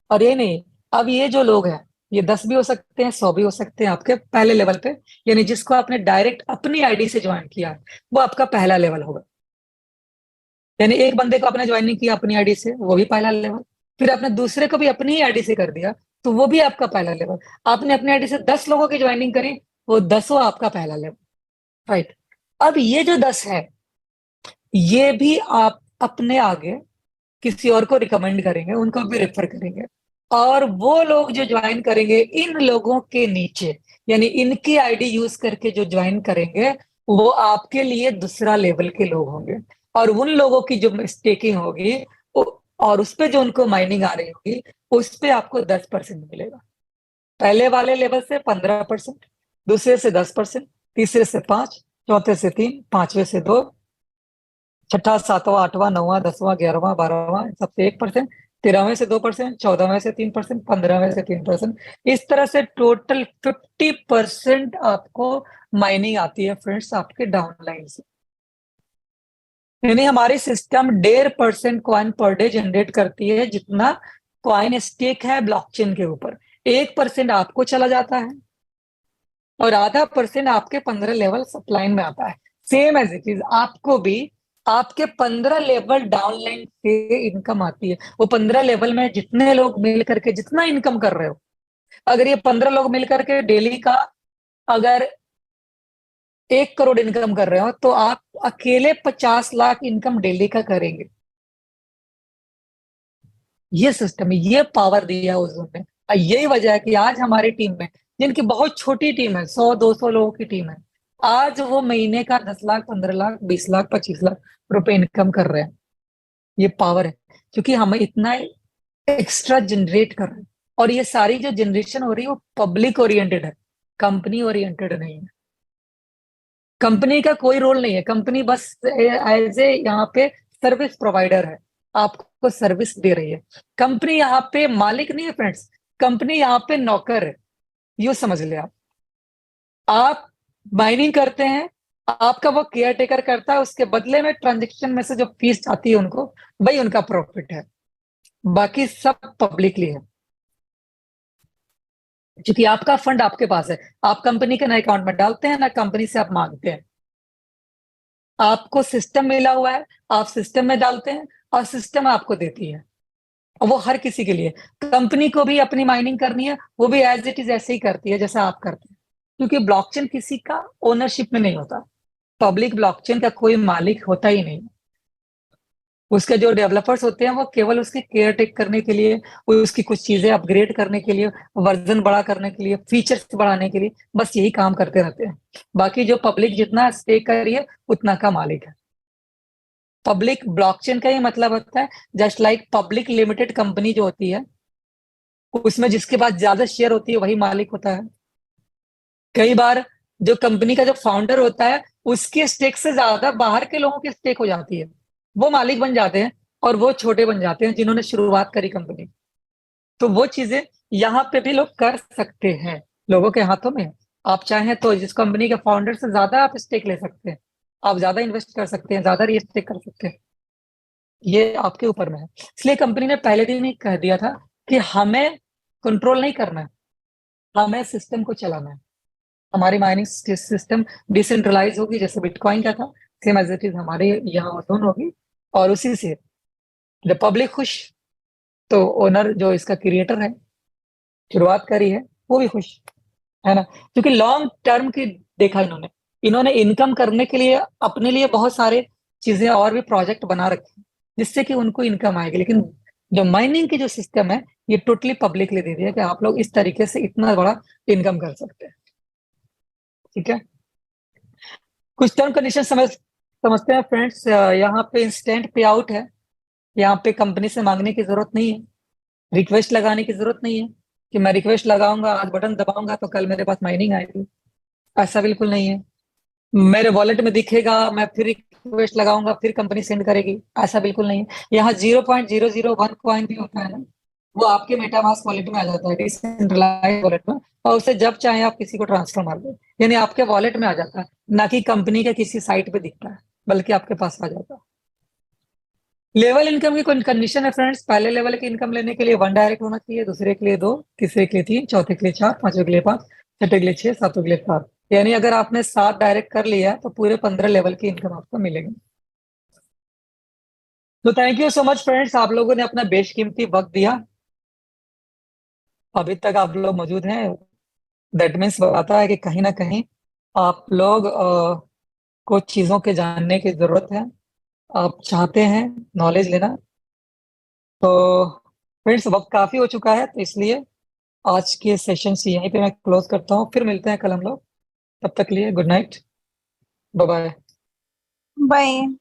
और ये नहीं, अब ये जो लोग हैं, ये 10 भी हो सकते हैं, 100 भी हो सकते हैं आपके पहले लेवल पे। यानी जिसको आपने डायरेक्ट अपनी आईडी से ज्वाइन किया है, वो आपका पहला लेवल होगा। यानी एक बंदे को आपने ज्वाइन नहीं किया अपनी आईडी से, वो भी पहला लेवल। फिर आपने दूसरे को भी अपनी ही आईडी से कर दिया, तो वो भी आपका पहला लेवल। आपने अपनी आईडी से 10 लोगों की ज्वाइनिंग करी, वो 10वां आपका पहला लेवल। राइट। अब ये जो 10 है, ये भी आप अपने आगे किसी और को रिकमेंड करेंगे, उनको भी रेफर करेंगे। और वो लोग जो ज्वाइन करेंगे इन लोगों के नीचे, यानी इनकी आईडी यूज करके जो ज्वाइन करेंगे, वो आपके लिए दूसरा लेवल के लोग होंगे। और उन लोगों की जो स्टेकिंग होगी, और उस पे जो उनको माइनिंग आ रही होगी, उस पे आपको 10% मिलेगा। पहले वाले लेवल से 15%, दूसरे से 10%, तीसरे से 5, चौथे से 3, पांचवे से 2, छठा, सातवां, आठवां, नौवां, 10वां, 11वां, 12वां, सबसे 1%, 13वें से 2%, 14वें से 3%, 15वें से 3%। इस तरह से टोटल 50% आपको माइनिंग आती है फ्रेंड्स आपके डाउनलाइन से। यानी हमारी system 1.5% coin per day generate करती है, जितना कॉइन स्टेक है ब्लॉकचेन के ऊपर। 1% आपको चला जाता है और आधा % आपके 15 लेवल सप्लाई में आता है। सेम एज इट इज आपको भी आपके 15 लेवल डाउनलाइन से इनकम आती है। वो 15 लेवल में जितने लोग मिल करके जितना इनकम कर रहे हो, अगर ये 15 लोग मिल करके डेली का अगर 1 करोड़ इनकम कर रहे हो, तो आप अकेले 50 लाख इनकम डेली का करेंगे। ये सिस्टम है, ये पावर दिया है उस ने। और यही वजह है कि आज हमारी टीम में जिनकी बहुत छोटी टीम है, 100-200 लोगों की टीम है, आज वो महीने का 10 लाख, 15 लाख, 20 लाख, 25 लाख रुपए इनकम कर रहे हैं। ये पावर है, क्योंकि हम इतना एक्स्ट्रा जनरेट कर रहे हैं। और ये सारी जो जनरेशन हो रही है वो पब्लिक ओरिएंटेड है, कंपनी ओरिएंटेड नहीं है। कंपनी का कोई रोल नहीं है, कंपनी बस एज ए यहाँ पे सर्विस प्रोवाइडर है, आपको सर्विस दे रही है। कंपनी यहाँ पे मालिक नहीं है फ्रेंड्स, कंपनी यहाँ पे नौकर है, यूं समझ ले आप माइनिंग करते हैं, आपका वो केयर टेकर करता है, उसके बदले में ट्रांजेक्शन में से जो फीस आती है उनको, वही उनका प्रॉफिट है, बाकी सब पब्लिकली है। क्योंकि आपका फंड आपके पास है, आप कंपनी के ना अकाउंट में डालते हैं ना कंपनी से आप मांगते हैं, आपको सिस्टम मिला हुआ है, आप सिस्टम में डालते हैं और सिस्टम आपको देती है। और वो हर किसी के लिए, कंपनी को भी अपनी माइनिंग करनी है, वो भी एज इट इज ऐसे ही करती है जैसा आप करते हैं, क्योंकि ब्लॉकचेन किसी का ओनरशिप में नहीं होता, पब्लिक ब्लॉकचेन का कोई मालिक होता ही नहीं। उसके जो डेवलपर्स होते हैं वो केवल उसके केयर टेक करने के लिए, उसकी कुछ चीजें अपग्रेड करने के लिए, वर्जन बड़ा करने के लिए, फीचर्स बढ़ाने के लिए, बस यही काम करते रहते हैं। बाकी जो पब्लिक जितना स्टेक कर रही है उतना का मालिक है। पब्लिक ब्लॉकचेन का ही मतलब होता है, just like public limited company जो होती है, उसमें जिसके पास ज्यादा शेयर होती है वही मालिक होता है। कई बार जो कंपनी का जो फाउंडर होता है उसके स्टेक से ज्यादा बाहर के लोगों की स्टेक हो जाती है, वो मालिक बन जाते हैं और वो छोटे बन जाते हैं जिन्होंने शुरुआत करी कंपनी। तो वो चीजें यहाँ पे भी लोग कर सकते हैं, लोगों के हाथों में है। आप चाहें तो जिस कंपनी के फाउंडर से ज्यादा आप स्टेक ले सकते हैं, आप ज्यादा इन्वेस्ट कर सकते हैं, ज्यादा रीस्टेक कर सकते हैं, ये आपके ऊपर में है। इसलिए कंपनी ने पहले दिन ही कह दिया था कि हमें कंट्रोल नहीं करना है, हमें सिस्टम को चलाना है। हमारी माइनिंग सिस्टम डिसेंट्रलाइज होगी, जैसे बिटकॉइन का था, सेम एज इट इज हमारे यहाँ ऑटोन होगी, और उसी से जब पब्लिक खुश तो ओनर जो इसका क्रिएटर है, शुरुआत करी है, वो भी खुश है ना। क्योंकि लॉन्ग टर्म की देखा इन्होंने, इन्होंने इनकम करने के लिए अपने लिए बहुत सारे चीजें और भी प्रोजेक्ट बना रखे हैं जिससे कि उनको इनकम आएगी। लेकिन जो माइनिंग की जो सिस्टम है ये टोटली पब्लिकली दे दिया कि आप लोग इस तरीके से इतना बड़ा इनकम कर सकते हैं। ठीक है, कुछ टर्म कंडीशन समझते हैं फ्रेंड्स। यहाँ पे इंस्टेंट पे आउट है, यहाँ पे कंपनी से मांगने की जरूरत नहीं है, रिक्वेस्ट लगाने की जरूरत नहीं है कि मैं रिक्वेस्ट लगाऊंगा, आज बटन दबाऊंगा तो कल मेरे पास माइनिंग आएगी, ऐसा बिल्कुल नहीं है। मेरे वॉलेट में दिखेगा, मैं फिर रिक्वेस्ट लगाऊंगा, फिर कंपनी सेंड करेगी, ऐसा बिल्कुल नहीं है। यहाँ 0.001 कॉइन भी होता है ना, वो आपके मेटामास्क वॉलेट में आ जाता है, डिसेंट्रलाइज्ड वॉलेट में, और उसे जब चाहे आप किसी को ट्रांसफर मार दो, यानी आपके वॉलेट में आ जाता है, ना कि कंपनी के किसी साइट पे दिखता है, बल्कि आपके पास आ जाता है। लेवल इनकम की कोई कंडीशन है फ्रेंड्स, पहले लेवल की इनकम लेने के लिए 1 डायरेक्ट होना चाहिए, दूसरे के लिए 2, तीसरे के लिए 3, चौथे के लिए 4, पांचवे के लिए 5, छठे के लिए 6, सातवें के लिए 7। यानी अगर आपने 7 डायरेक्ट कर लिया तो पूरे 15 लेवल की इनकम आपको मिलेगी। तो thank you so much friends, आप लोगों ने अपना बेशकीमती वक्त दिया, अभी तक आप लोग मौजूद हैं, दैट मीन्स बताता है कि कहीं ना कहीं आप लोग कुछ चीजों के जानने की जरूरत है, आप चाहते हैं नॉलेज लेना। तो फ्रेंड्स वक्त काफी हो चुका है, तो इसलिए आज के सेशन से यहीं पे मैं क्लोज करता हूँ, फिर मिलते हैं कल हम लोग, तब तक लिए good night, bye bye. Bye.